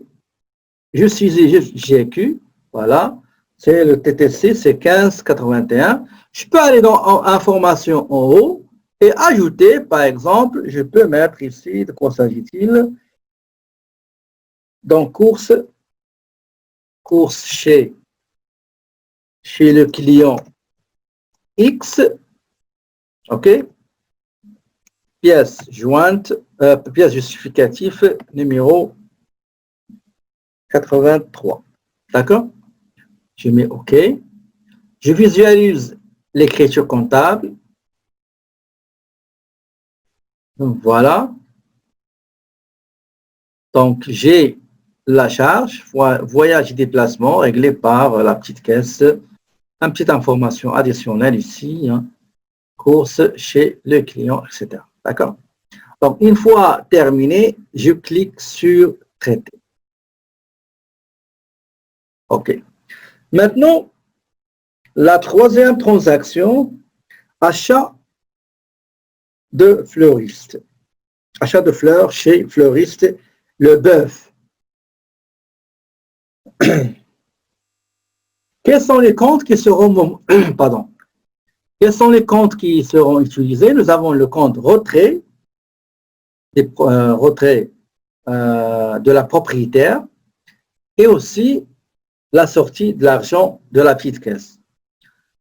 je suis GQ, voilà. C'est le TTC, c'est 15,81. Je peux aller dans information en haut et ajouter, par exemple, je peux mettre ici, de quoi s'agit-il? Dans course chez le client X, OK? Pièce jointe, pièce justificative numéro 83. D'accord? Je mets OK. Je visualise l'écriture comptable. Donc, voilà. Donc, j'ai la charge, voyage et déplacement réglé par la petite caisse. Une petite information additionnelle ici. Hein. Course chez le client, etc. D'accord? Donc, une fois terminé, je clique sur traiter. OK. Maintenant, la troisième transaction, achat de fleuriste. Achat de fleurs chez fleuriste Le Bœuf. Quels sont les comptes qui seront pardon. Quels sont les comptes qui seront utilisés? Nous avons le compte retrait, retrait de la propriétaire et aussi la sortie de l'argent de la petite caisse.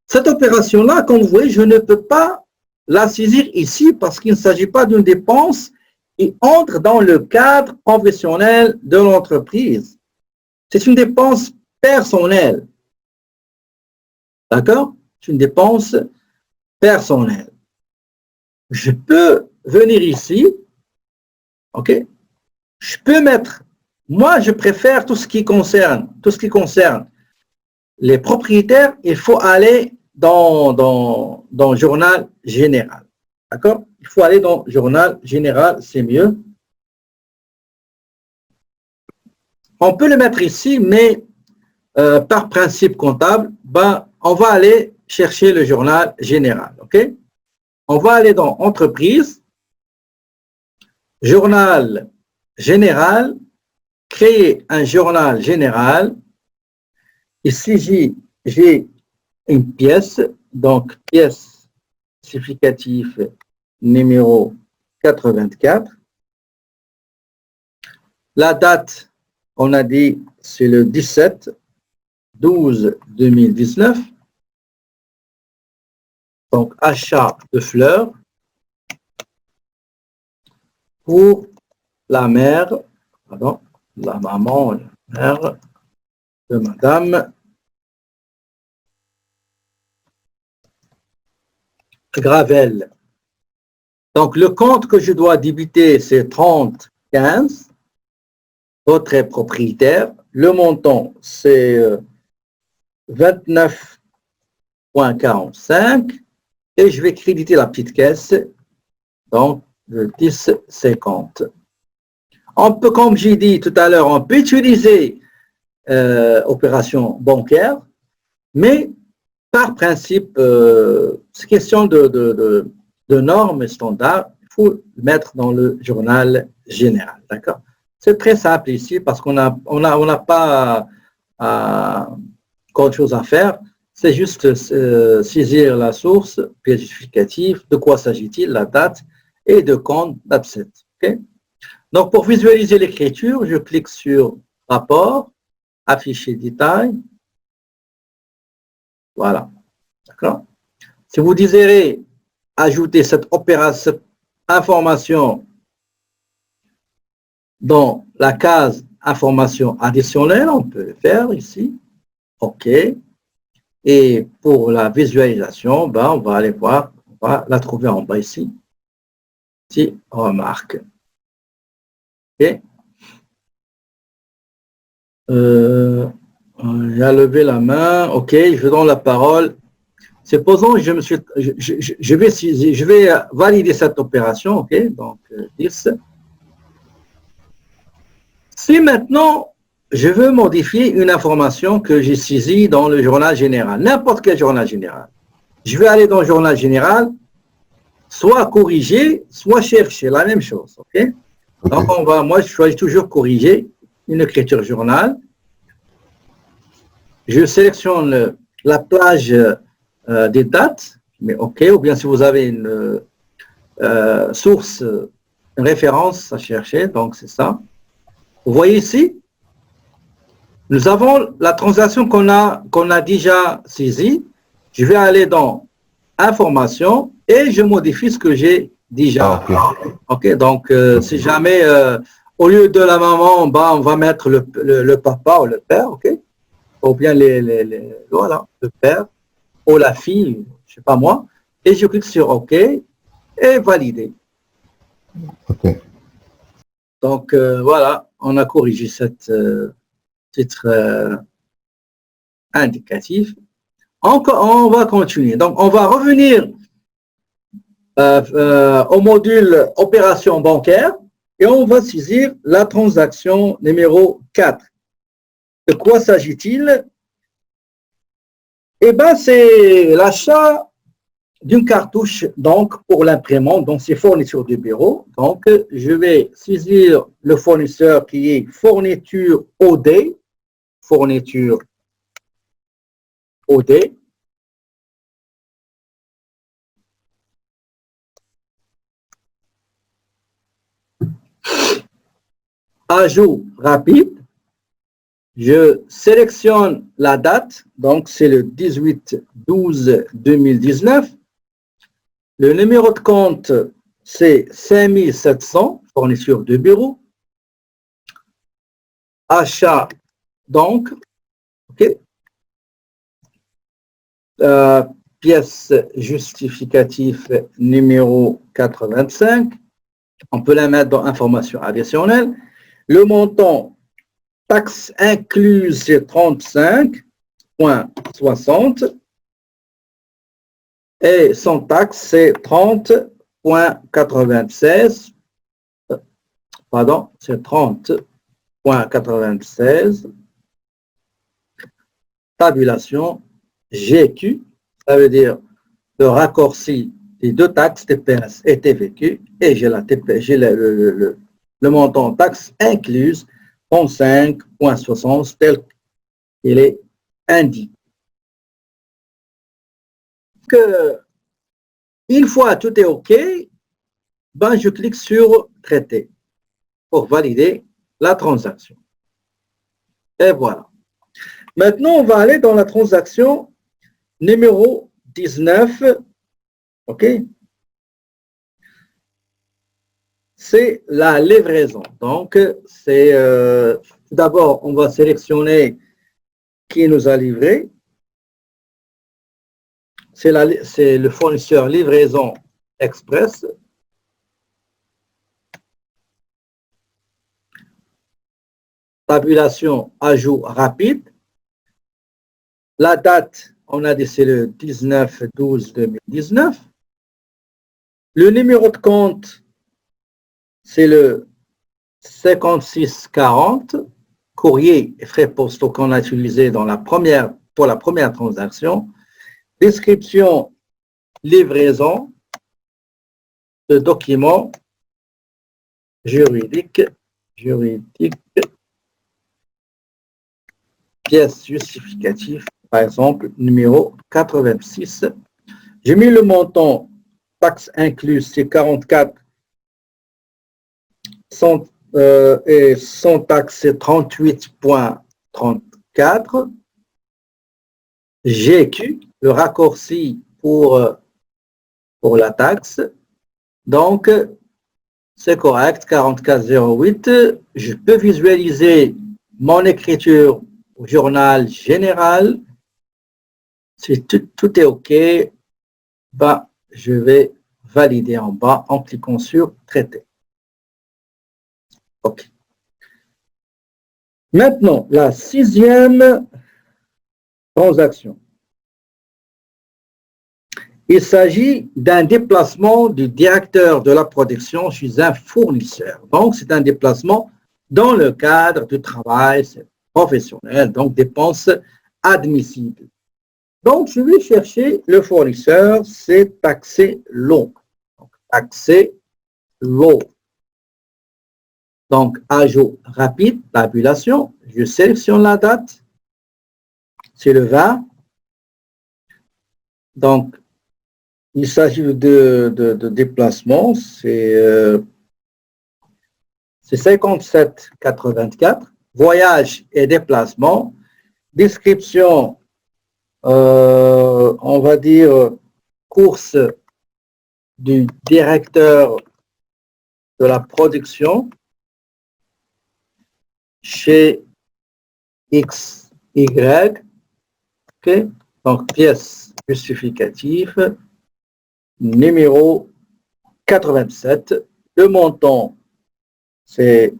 Cette opération-là, comme vous voyez, je ne peux pas la saisir ici parce qu'il ne s'agit pas d'une dépense qui entre dans le cadre professionnel de l'entreprise. C'est une dépense personnelle. D'accord? C'est une dépense personnelle. Je peux venir ici, ok? Je peux mettre, moi je préfère tout ce qui concerne les propriétaires, il faut aller dans le journal général. D'accord? Il faut aller dans le journal général, c'est mieux. On peut le mettre ici, mais par principe comptable, ben, on va aller chercher le journal général. OK? On va aller dans entreprise, journal général, créer un journal général. Ici, j'ai une pièce, donc pièce justificative numéro 84. La date, on a dit, c'est le 17/12/2019. Donc, achat de fleurs pour la mère, pardon, la maman, la mère de Madame Gravel. Donc, le compte que je dois débiter, c'est 30,15. Retrait propriétaire. Le montant, c'est 29,45. Et je vais créditer la petite caisse, donc 10,50. On peut, comme j'ai dit tout à l'heure, on peut utiliser opération bancaire, mais par principe, c'est question de normes et standards, il faut le mettre dans le journal général, d'accord? C'est très simple ici parce qu'on n'a pas grand chose à faire, c'est juste saisir la source, pièce justificative, de quoi s'agit-il, la date, et de compte, d'absent. Okay? Donc, pour visualiser l'écriture, je clique sur rapport, afficher détail. Voilà. D'accord? Si vous désirez ajouter cette opération, cette information dans la case information additionnelle, on peut le faire ici. OK. Et pour la visualisation, ben, on va aller voir, on va la trouver en bas ici. Ici, remarque. OK. Il a levé la main. OK, je donne la parole. Supposons je vais valider cette opération. OK, donc 10. Si maintenant, je veux modifier une information que j'ai saisie dans le journal général, n'importe quel journal général, je vais aller dans le journal général, soit corriger, soit chercher, la même chose. OK? Donc, moi, je choisis toujours corriger une écriture journal. Je sélectionne la plage des dates, mais OK, ou bien si vous avez une source, une référence à chercher, donc c'est ça. Vous voyez ici, nous avons la transaction qu'on a déjà saisie. Je vais aller dans information et je modifie ce que j'ai déjà. OK, donc si jamais au lieu de la maman, bah, on va mettre le papa ou le père, OK, ou bien voilà, le père ou la fille, je sais pas moi, et je clique sur OK et valider. OK. Donc voilà, on a corrigé cette titre indicatif. On va continuer. Donc on va revenir au module opération bancaire et on va saisir la transaction numéro 4. De quoi s'agit-il? Eh bien, c'est l'achat d'une cartouche donc pour l'imprimante, donc c'est fourniture de bureau. Donc, je vais saisir le fournisseur qui est fourniture OD, fourniture OD. Ajout rapide. Je sélectionne la date, donc c'est le 18-12-2019. Le numéro de compte, c'est 5700, fourniture de bureau. Achat, donc, OK. Pièce justificative numéro 85. On peut la mettre dans information additionnelle. Le montant, taxe incluse, c'est 35,60. Et sans taxe, c'est 30,96. Pardon, c'est 30,96. Tabulation GQ, ça veut dire le raccourci des deux taxes TPS et TVQ, et j'ai le montant taxe incluse 35,60 tel qu'il est indiqué. Une fois tout est OK, ben je clique sur traiter pour valider la transaction. Et voilà. Maintenant, on va aller dans la transaction numéro 19. OK? C'est la livraison. Donc, c'est d'abord, on va sélectionner qui nous a livré. C'est le fournisseur livraison express. tabulation ajout rapide. La date, on a dit c'est le 19/12/2019. Le numéro de compte, c'est le 5640. Courrier et frais postaux qu'on a utilisé pour la première transaction. Description, livraison de documents juridiques, pièces justificatives, par exemple, numéro 86. J'ai mis le montant, taxe incluse, c'est 44, et sans taxe, c'est 38,34. GQ, le raccourci pour la taxe. Donc, c'est correct, 44,08. Je peux visualiser mon écriture au journal général. Si tout est OK, ben, je vais valider en bas en cliquant sur Traiter. OK. Maintenant, la 6e transaction. Il s'agit d'un déplacement du directeur de la production chez un fournisseur. Donc, c'est un déplacement dans le cadre du travail professionnel, donc dépenses admissibles. Donc, je vais chercher le fournisseur, c'est taxé l'eau. Taxé l'eau. Donc, ajout rapide, tabulation. Je sélectionne la date. C'est le 20. Donc, il s'agit de déplacement. C'est 57,84. Voyage et déplacement. Description, on va dire, course du directeur de la production chez XY, okay. Donc pièce justificative, numéro 87, le montant c'est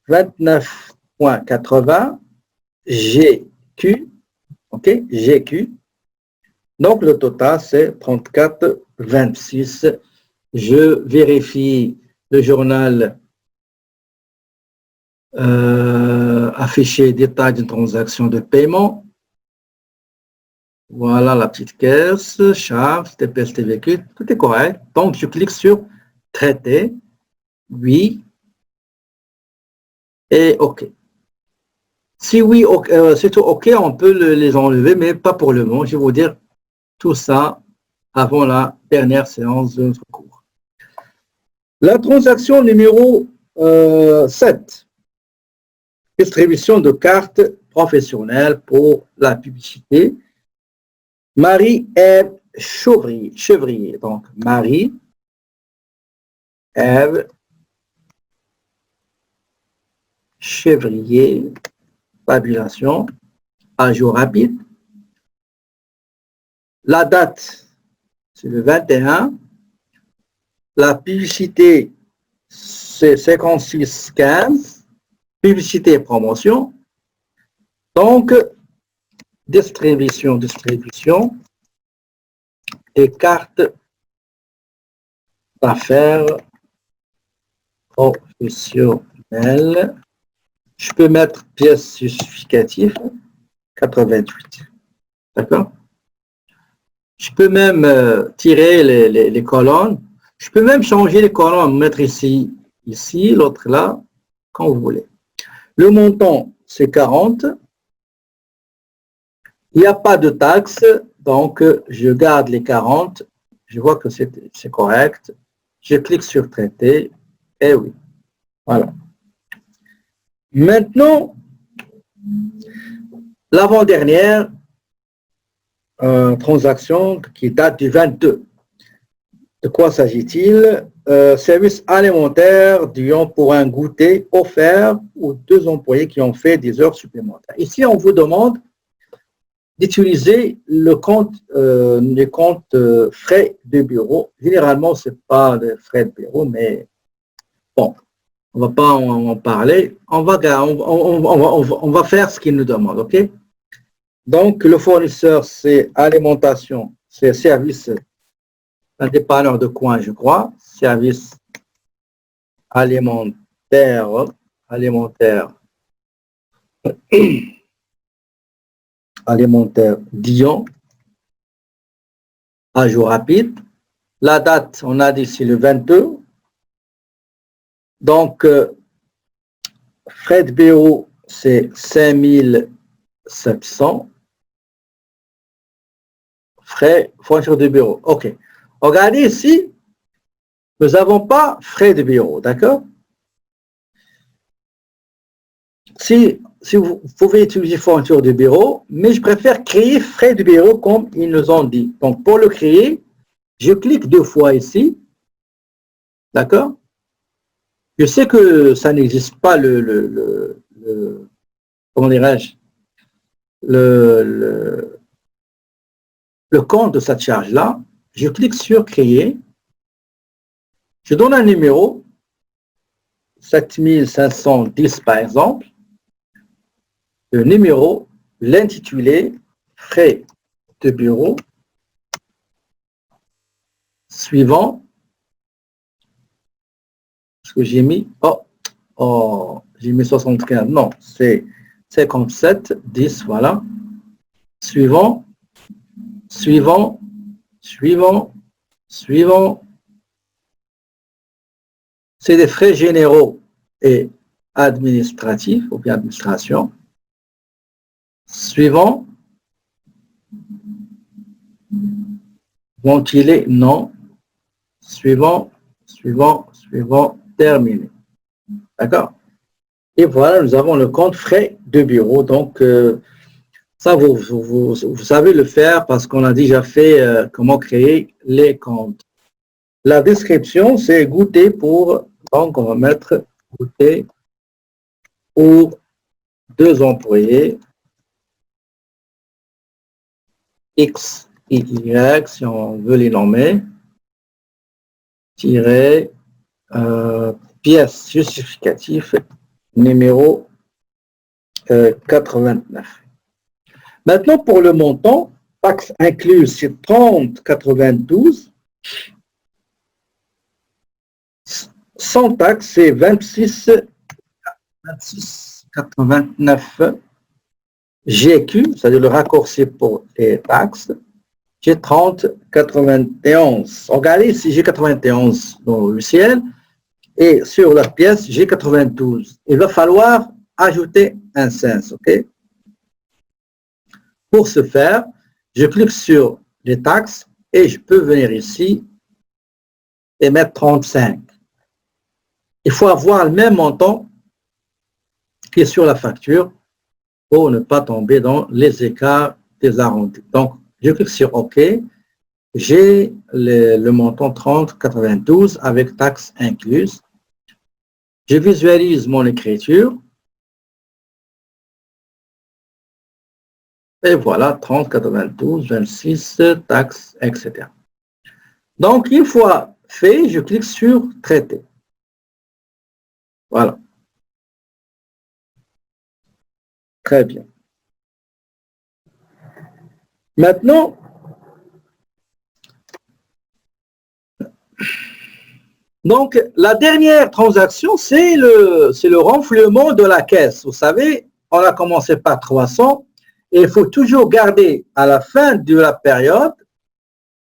29,80 GQ, ok, GQ, donc le total c'est 34,26. Je vérifie le journal afficher détail d'une transaction de paiement. Voilà la petite caisse, charge, TPS, TVQ, tout est correct. Donc, je clique sur Traiter, oui, et OK. Si oui, c'est tout OK, on peut les enlever, mais pas pour le moment. Je vais vous dire tout ça avant la dernière séance de notre cours. La transaction numéro 7. Distribution de cartes professionnelles pour la publicité. Marie-Ève Chevrier. Donc, Marie-Ève Chevrier, tabulation, ajout rapide. La date, c'est le 21. La publicité, c'est 56,15. Publicité et promotion. Donc, distribution des cartes d'affaires professionnelles. Je peux mettre pièce justificative 88. D'accord? Je peux même tirer les colonnes. Je peux même changer les colonnes, mettre ici, l'autre là, quand vous voulez. Le montant, c'est 40. Il n'y a pas de taxe, donc je garde les 40. Je vois que c'est correct. Je clique sur Traiter. Et oui. Voilà. Maintenant, l'avant-dernière transaction qui date du 22. De quoi s'agit-il? Service alimentaire, disons, pour un goûter offert aux 2 employés qui ont fait des heures supplémentaires. Ici, on vous demande d'utiliser les comptes frais de bureau. Généralement, ce n'est pas les frais de bureau, mais bon, On ne va pas en parler. On va faire ce qu'il nous demande, OK? Donc, le fournisseur, c'est alimentation, c'est service, un dépanneur de coin, je crois, service alimentaire, alimentaire Dion, à jour rapide. La date, on a dit, c'est le 22. Donc, frais de bureau, c'est 5700. Frais, fourniture de bureau. OK. Regardez ici, nous n'avons pas frais de bureau, d'accord? Si vous pouvez utiliser fourniture de bureau, mais je préfère créer frais de bureau comme ils nous ont dit. Donc, pour le créer, je clique 2 fois ici, d'accord? Je sais que ça n'existe pas comment dirais-je, le compte de cette charge-là. Je clique sur créer. Je donne un numéro, 7510 par exemple. Le numéro, l'intitulé, frais de bureau, suivant, ce que j'ai mis, j'ai mis 75, non, c'est 57, 10, voilà, suivant, suivant, suivant, suivant, c'est des frais généraux et administratifs, ou bien administration, suivant, ventilé, non, suivant, suivant, suivant, terminé. D'accord? Et voilà, nous avons le compte frais de bureau. Donc, ça, vous savez le faire parce qu'on a déjà fait comment créer les comptes. La description, c'est goûter pour, donc on va mettre goûter pour 2 employés, X et Y, si on veut les nommer, tirer, pièce justificative numéro 89. Maintenant, pour le montant, taxe incluse, c'est 30,92. Sans taxe, c'est 26,89. GQ, c'est-à-dire le raccourci pour les taxes, j'ai 30,91. Regardez ici, j'ai 91 dans le ciel et sur la pièce, j'ai 92. Il va falloir ajouter un sens, OK? Pour ce faire, je clique sur les taxes et je peux venir ici et mettre 35. Il faut avoir le même montant qui est sur la facture pour ne pas tomber dans les écarts des arrondis. Donc, je clique sur OK. J'ai le montant 30,92 avec taxes incluses. Je visualise mon écriture. Et voilà, 30,92, 26, taxes, etc. Donc, une fois fait, je clique sur Traiter. Voilà. Très bien. Maintenant, donc, la dernière transaction, c'est le renflouement de la caisse. Vous savez, on a commencé par 300 et il faut toujours garder à la fin de la période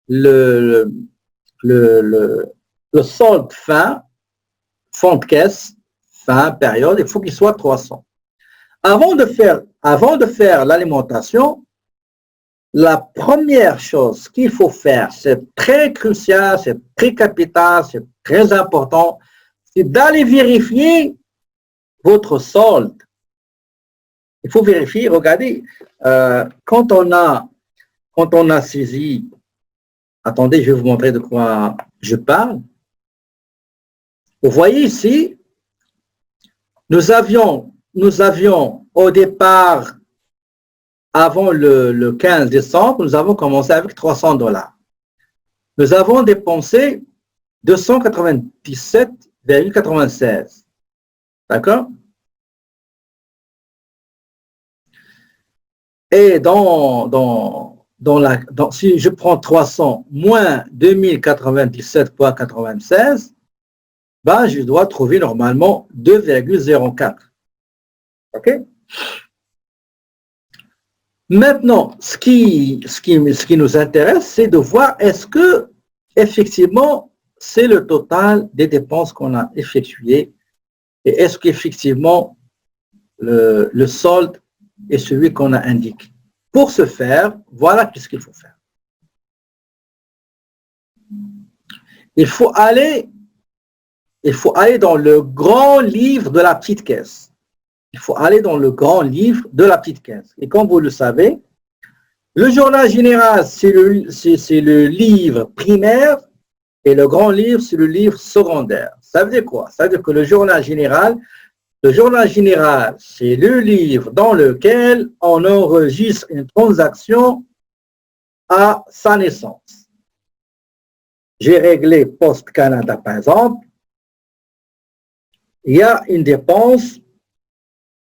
le solde fin, fond de caisse, fin, période, il faut qu'il soit 300. Avant de faire l'alimentation, la première chose qu'il faut faire, c'est très crucial, c'est très capital, c'est très important, c'est d'aller vérifier votre solde. Il faut vérifier, regardez, quand on a saisi, attendez, je vais vous montrer de quoi je parle. Vous voyez ici, nous avions au départ, avant le 15 décembre, nous avons commencé avec 300 $. Nous avons dépensé 297,96. D'accord? Et si je prends 300 moins 2097,96, ben, je dois trouver normalement 2,04. OK? Maintenant, ce qui nous intéresse, c'est de voir est-ce que, effectivement, c'est le total des dépenses qu'on a effectuées et est-ce qu'effectivement, le solde est celui qu'on a indiqué. Pour ce faire, voilà ce qu'il faut faire. Il faut aller dans le grand livre de la petite caisse. Il faut aller dans le grand livre de la petite caisse. Et comme vous le savez, le journal général, c'est le livre primaire et le grand livre, c'est le livre secondaire. Ça veut dire quoi? Ça veut dire que le journal général, c'est le livre dans lequel on enregistre une transaction à sa naissance. J'ai réglé Poste Canada, par exemple. Il y a une dépense.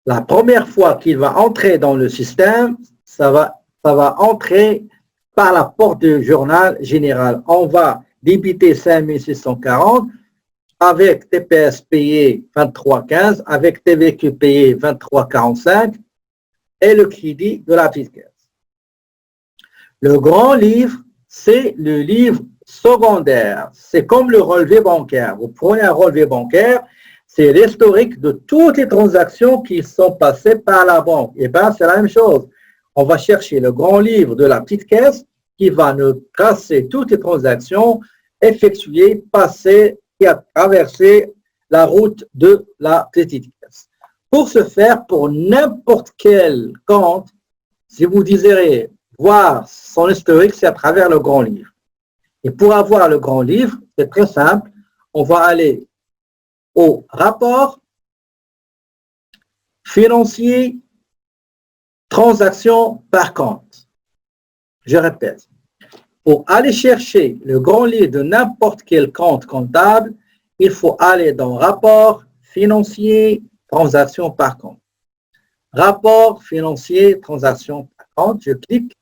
La première fois qu'il va entrer dans le système, ça va entrer par la porte du journal général. On va débiter 5640 avec TPS payé 23,15, avec TVQ payé 23,45 et le crédit de la petite caisse. Le grand livre, c'est le livre secondaire. C'est comme le relevé bancaire. Vous prenez un relevé bancaire, c'est l'historique de toutes les transactions qui sont passées par la banque. Et bien, c'est la même chose. On va chercher le grand livre de la petite caisse qui va nous tracer toutes les transactions effectuées, passées, qui a traversé la route de la petite caisse. Pour ce faire, pour n'importe quel compte, si vous désirez voir son historique, c'est à travers le grand livre. Et pour avoir le grand livre, c'est très simple. On va aller au rapport financier, transaction par compte. Je répète. Pour aller chercher le grand livre de n'importe quel compte comptable, il faut aller dans rapport financier, transaction par compte. Rapport financier, transaction par compte, je clique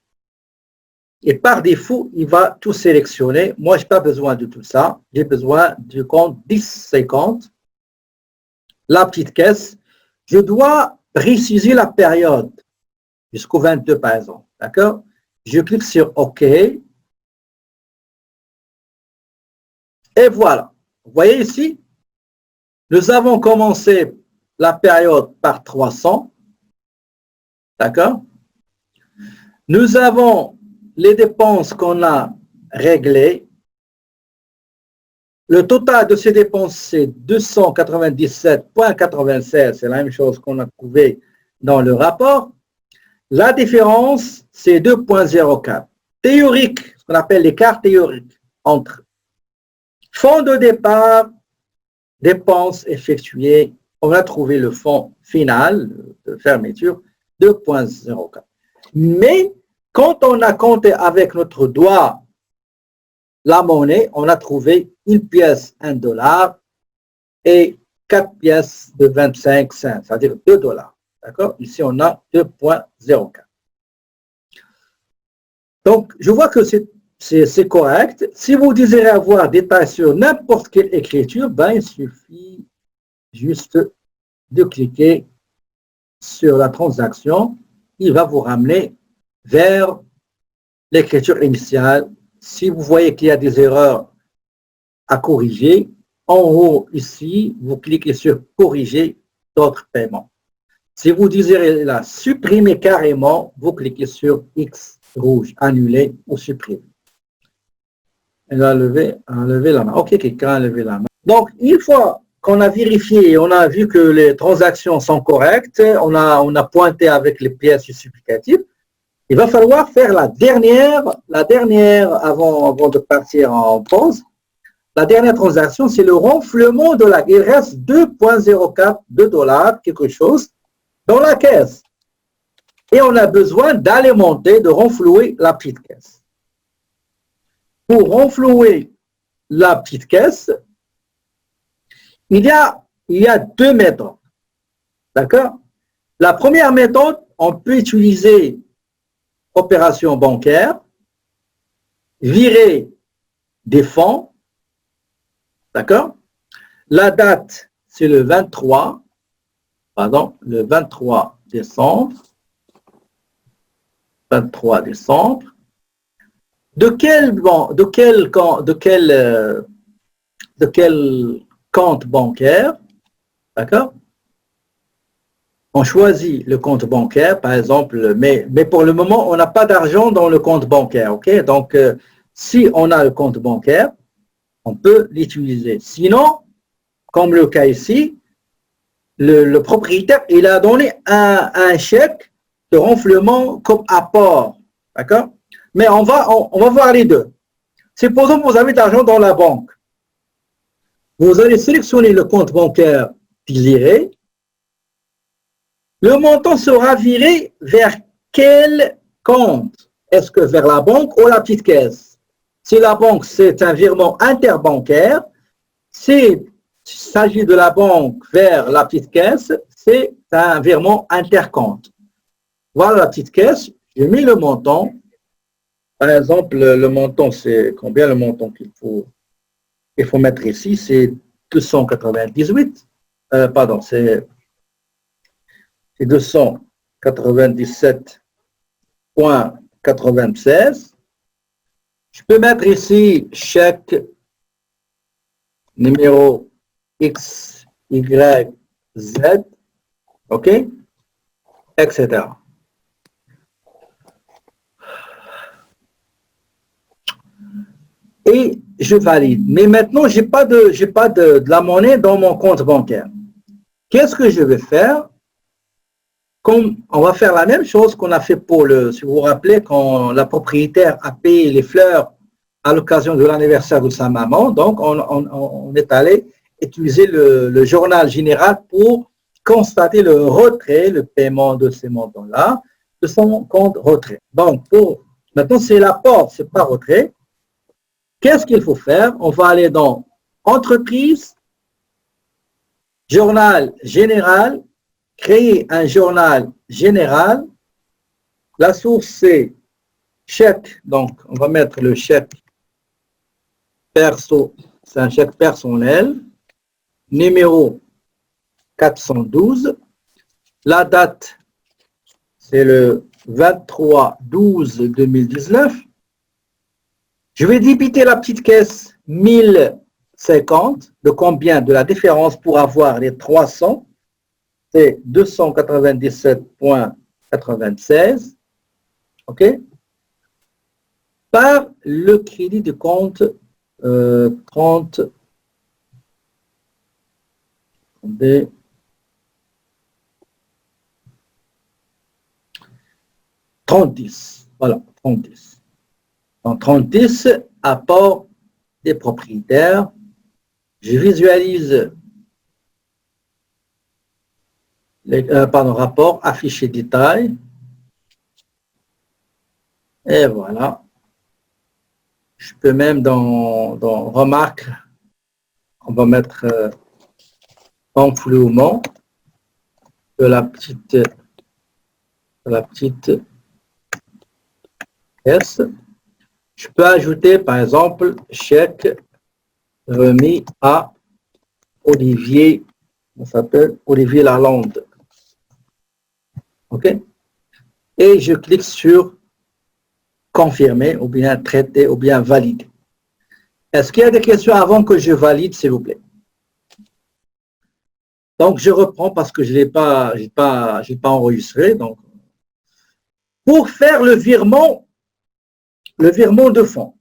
et par défaut, il va tout sélectionner. Moi, je n'ai pas besoin de tout ça. J'ai besoin du compte 1050, la petite caisse. Je dois préciser la période jusqu'au 22 par exemple. D'accord? Je clique sur OK. Et voilà. Vous voyez ici, nous avons commencé la période par 300. D'accord? Nous avons les dépenses qu'on a réglées. Le total de ces dépenses, c'est 297,96. C'est la même chose qu'on a trouvé dans le rapport. La différence, c'est 2,04. Théorique, ce qu'on appelle l'écart théorique entre fonds de départ, dépenses effectuées, on va trouver le fonds final de fermeture, 2,04. Mais quand on a compté avec notre doigt la monnaie, on a trouvé une pièce 1 dollar et 4 pièces de 25 cents, c'est-à-dire 2 dollars. D'accord? Ici, on a 2,04. Donc, je vois que c'est correct. Si vous désirez avoir des détails sur n'importe quelle écriture, ben, il suffit juste de cliquer sur la transaction. Il va vous ramener vers l'écriture initiale. Si vous voyez qu'il y a des erreurs à corriger, en haut ici, vous cliquez sur corriger d'autres paiements. Si vous désirez la supprimer carrément, vous cliquez sur X rouge, annuler ou supprimer. Elle a levé la main. OK, quelqu'un a levé la main. Donc, une fois qu'on a vérifié et on a vu que les transactions sont correctes, on a pointé avec les pièces justificatives, il va falloir faire la dernière avant de partir en pause. La dernière transaction, c'est le renflouement de la. Il reste 2,04 $, quelque chose, dans la caisse. Et on a besoin d'alimenter, de renflouer la petite caisse. Pour renflouer la petite caisse, il y a deux méthodes. D'accord? La première méthode, on peut utiliser opération bancaire, virer des fonds, d'accord? La date, c'est le 23 décembre. 23 décembre. De quel compte bancaire, d'accord? On choisit le compte bancaire, par exemple, mais pour le moment, on n'a pas d'argent dans le compte bancaire, ok? Donc, si on a le compte bancaire, on peut l'utiliser. Sinon, comme le cas ici, le propriétaire, il a donné un chèque de renflouement comme apport, d'accord? Mais on va voir les deux. Supposons que vous avez de l'argent dans la banque. Vous allez sélectionner le compte bancaire viré. Le montant sera viré vers quel compte? Est-ce que vers la banque ou la petite caisse? Si la banque, c'est un virement interbancaire, s'il s'agit de la banque vers la petite caisse, c'est un virement intercompte. Voilà la petite caisse, j'ai mis le montant. Par exemple, le montant, c'est combien le montant qu'il faut mettre ici? C'est 298. Pardon, c'est 297,96. Je peux mettre ici chèque numéro X, Y, Z, OK, etc. Et je valide. Mais maintenant, je n'ai pas de la monnaie dans mon compte bancaire. Qu'est-ce que je vais faire? On va faire la même chose qu'on a fait pour si vous vous rappelez, quand la propriétaire a payé les fleurs à l'occasion de l'anniversaire de sa maman. Donc, on est allé utiliser le journal général pour constater le retrait, le paiement de ces montants-là, de son compte retrait. Donc, maintenant, c'est l'apport, ce n'est pas retrait. Qu'est-ce qu'il faut faire? On va aller dans Entreprise, Journal général, créer un journal général. La source, c'est chèque. Donc, on va mettre le chèque perso, c'est un chèque personnel, numéro 412. La date, c'est le 23/12/2019. Je vais débiter la petite caisse 1050. De combien? De la différence pour avoir les 300. C'est 297,96. OK? Par le crédit de compte 30. 3010. Voilà, 3010. En 3010, apport des propriétaires. Je visualise rapport, afficher détail. Et voilà. Je peux même dans remarque, on va mettre enflouement de la petite caisse. Je peux ajouter, par exemple, chèque remis à Olivier, on s'appelle Olivier Lalande. OK? Et je clique sur confirmer, ou bien traiter, ou bien valider. Est-ce qu'il y a des questions avant que je valide, s'il vous plaît? Donc, je reprends parce que je n'ai pas enregistré. Donc, pour faire le virement de fonds,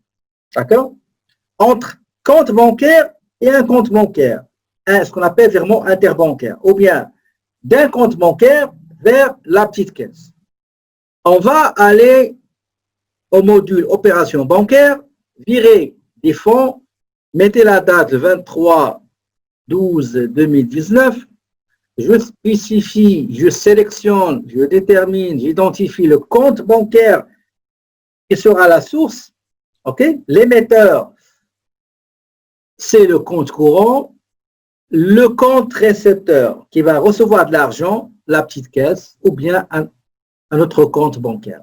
d'accord? Entre compte bancaire et un compte bancaire, ce qu'on appelle virement interbancaire, ou bien d'un compte bancaire vers la petite caisse. On va aller au module opération bancaire, virer des fonds, mettez la date 23/12/2019, je spécifie, je sélectionne, je détermine, j'identifie le compte bancaire qui sera la source, ok? L'émetteur, c'est le compte courant, le compte récepteur qui va recevoir de l'argent, la petite caisse, ou bien un autre compte bancaire.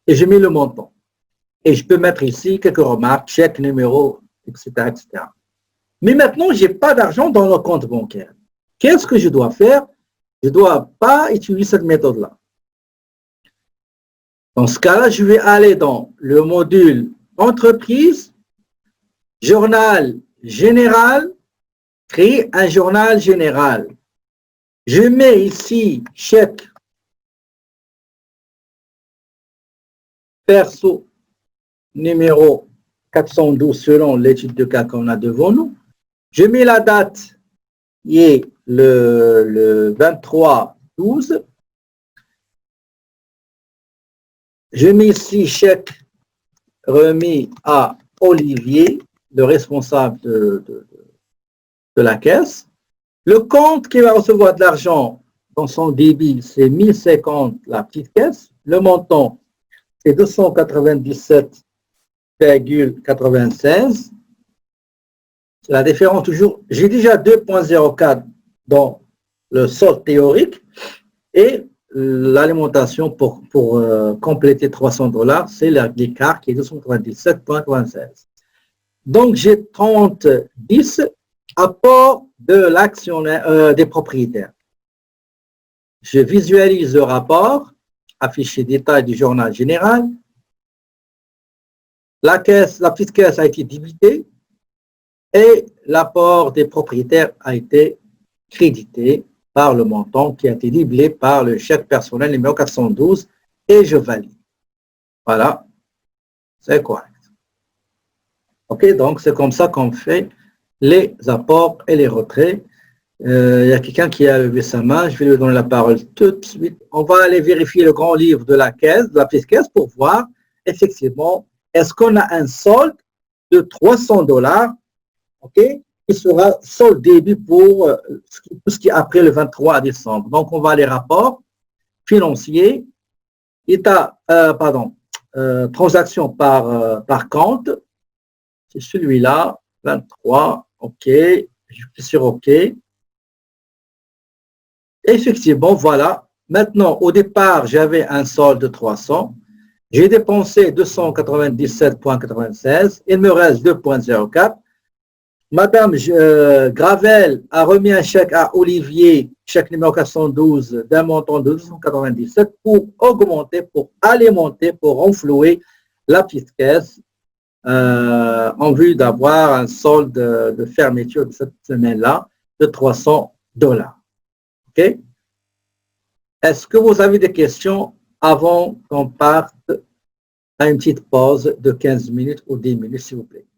Et je mets le montant. Et je peux mettre ici quelques remarques, chèque, numéro, etc., etc. Mais maintenant, je n'ai pas d'argent dans le compte bancaire. Qu'est-ce que je dois faire? Je ne dois pas utiliser cette méthode-là. Dans ce cas-là, je vais aller dans le module entreprise, journal général, créer un journal général. Je mets ici chèque perso numéro 412 selon l'étude de cas qu'on a devant nous. Je mets la date qui est le 23/12. Je mets ici chèque remis à Olivier, le responsable de la caisse. Le compte qui va recevoir de l'argent dans son débit, c'est 1050, la petite caisse. Le montant, c'est 297,96. C'est la différence toujours. J'ai déjà 2,04 dans le solde théorique et l'alimentation pour compléter 300 $, c'est l'écart qui est 297,96. Donc, j'ai 30,10 apport de l'actionnaire des propriétaires. Je visualise le rapport, affiché détail du journal général. La petite caisse a été débitée et l'apport des propriétaires a été crédité par le montant qui a été doublé par le chèque personnel numéro 412 et je valide. Voilà, c'est correct. OK, donc c'est comme ça qu'on fait les apports et les retraits. Il y a quelqu'un qui a levé sa main, je vais lui donner la parole tout de suite. On va aller vérifier le grand livre de la caisse, de la petite caisse, pour voir effectivement, est-ce qu'on a un solde de 300 $, OK, qui sera solde début pour tout ce qui est après le 23 décembre. Donc, on va les rapports financiers, transaction par compte, c'est celui-là, 23, OK, je clique sur OK. Effectivement, voilà. Maintenant, au départ, j'avais un solde de 300. J'ai dépensé 297,96. Il me reste 2,04. Madame Gravel a remis un chèque à Olivier, chèque numéro 412, d'un montant de 297 pour augmenter, pour alimenter, pour renflouer la petite caisse en vue d'avoir un solde de fermeture de cette semaine-là de 300 $. OK? Est-ce que vous avez des questions avant qu'on parte à une petite pause de 15 minutes ou 10 minutes, s'il vous plaît?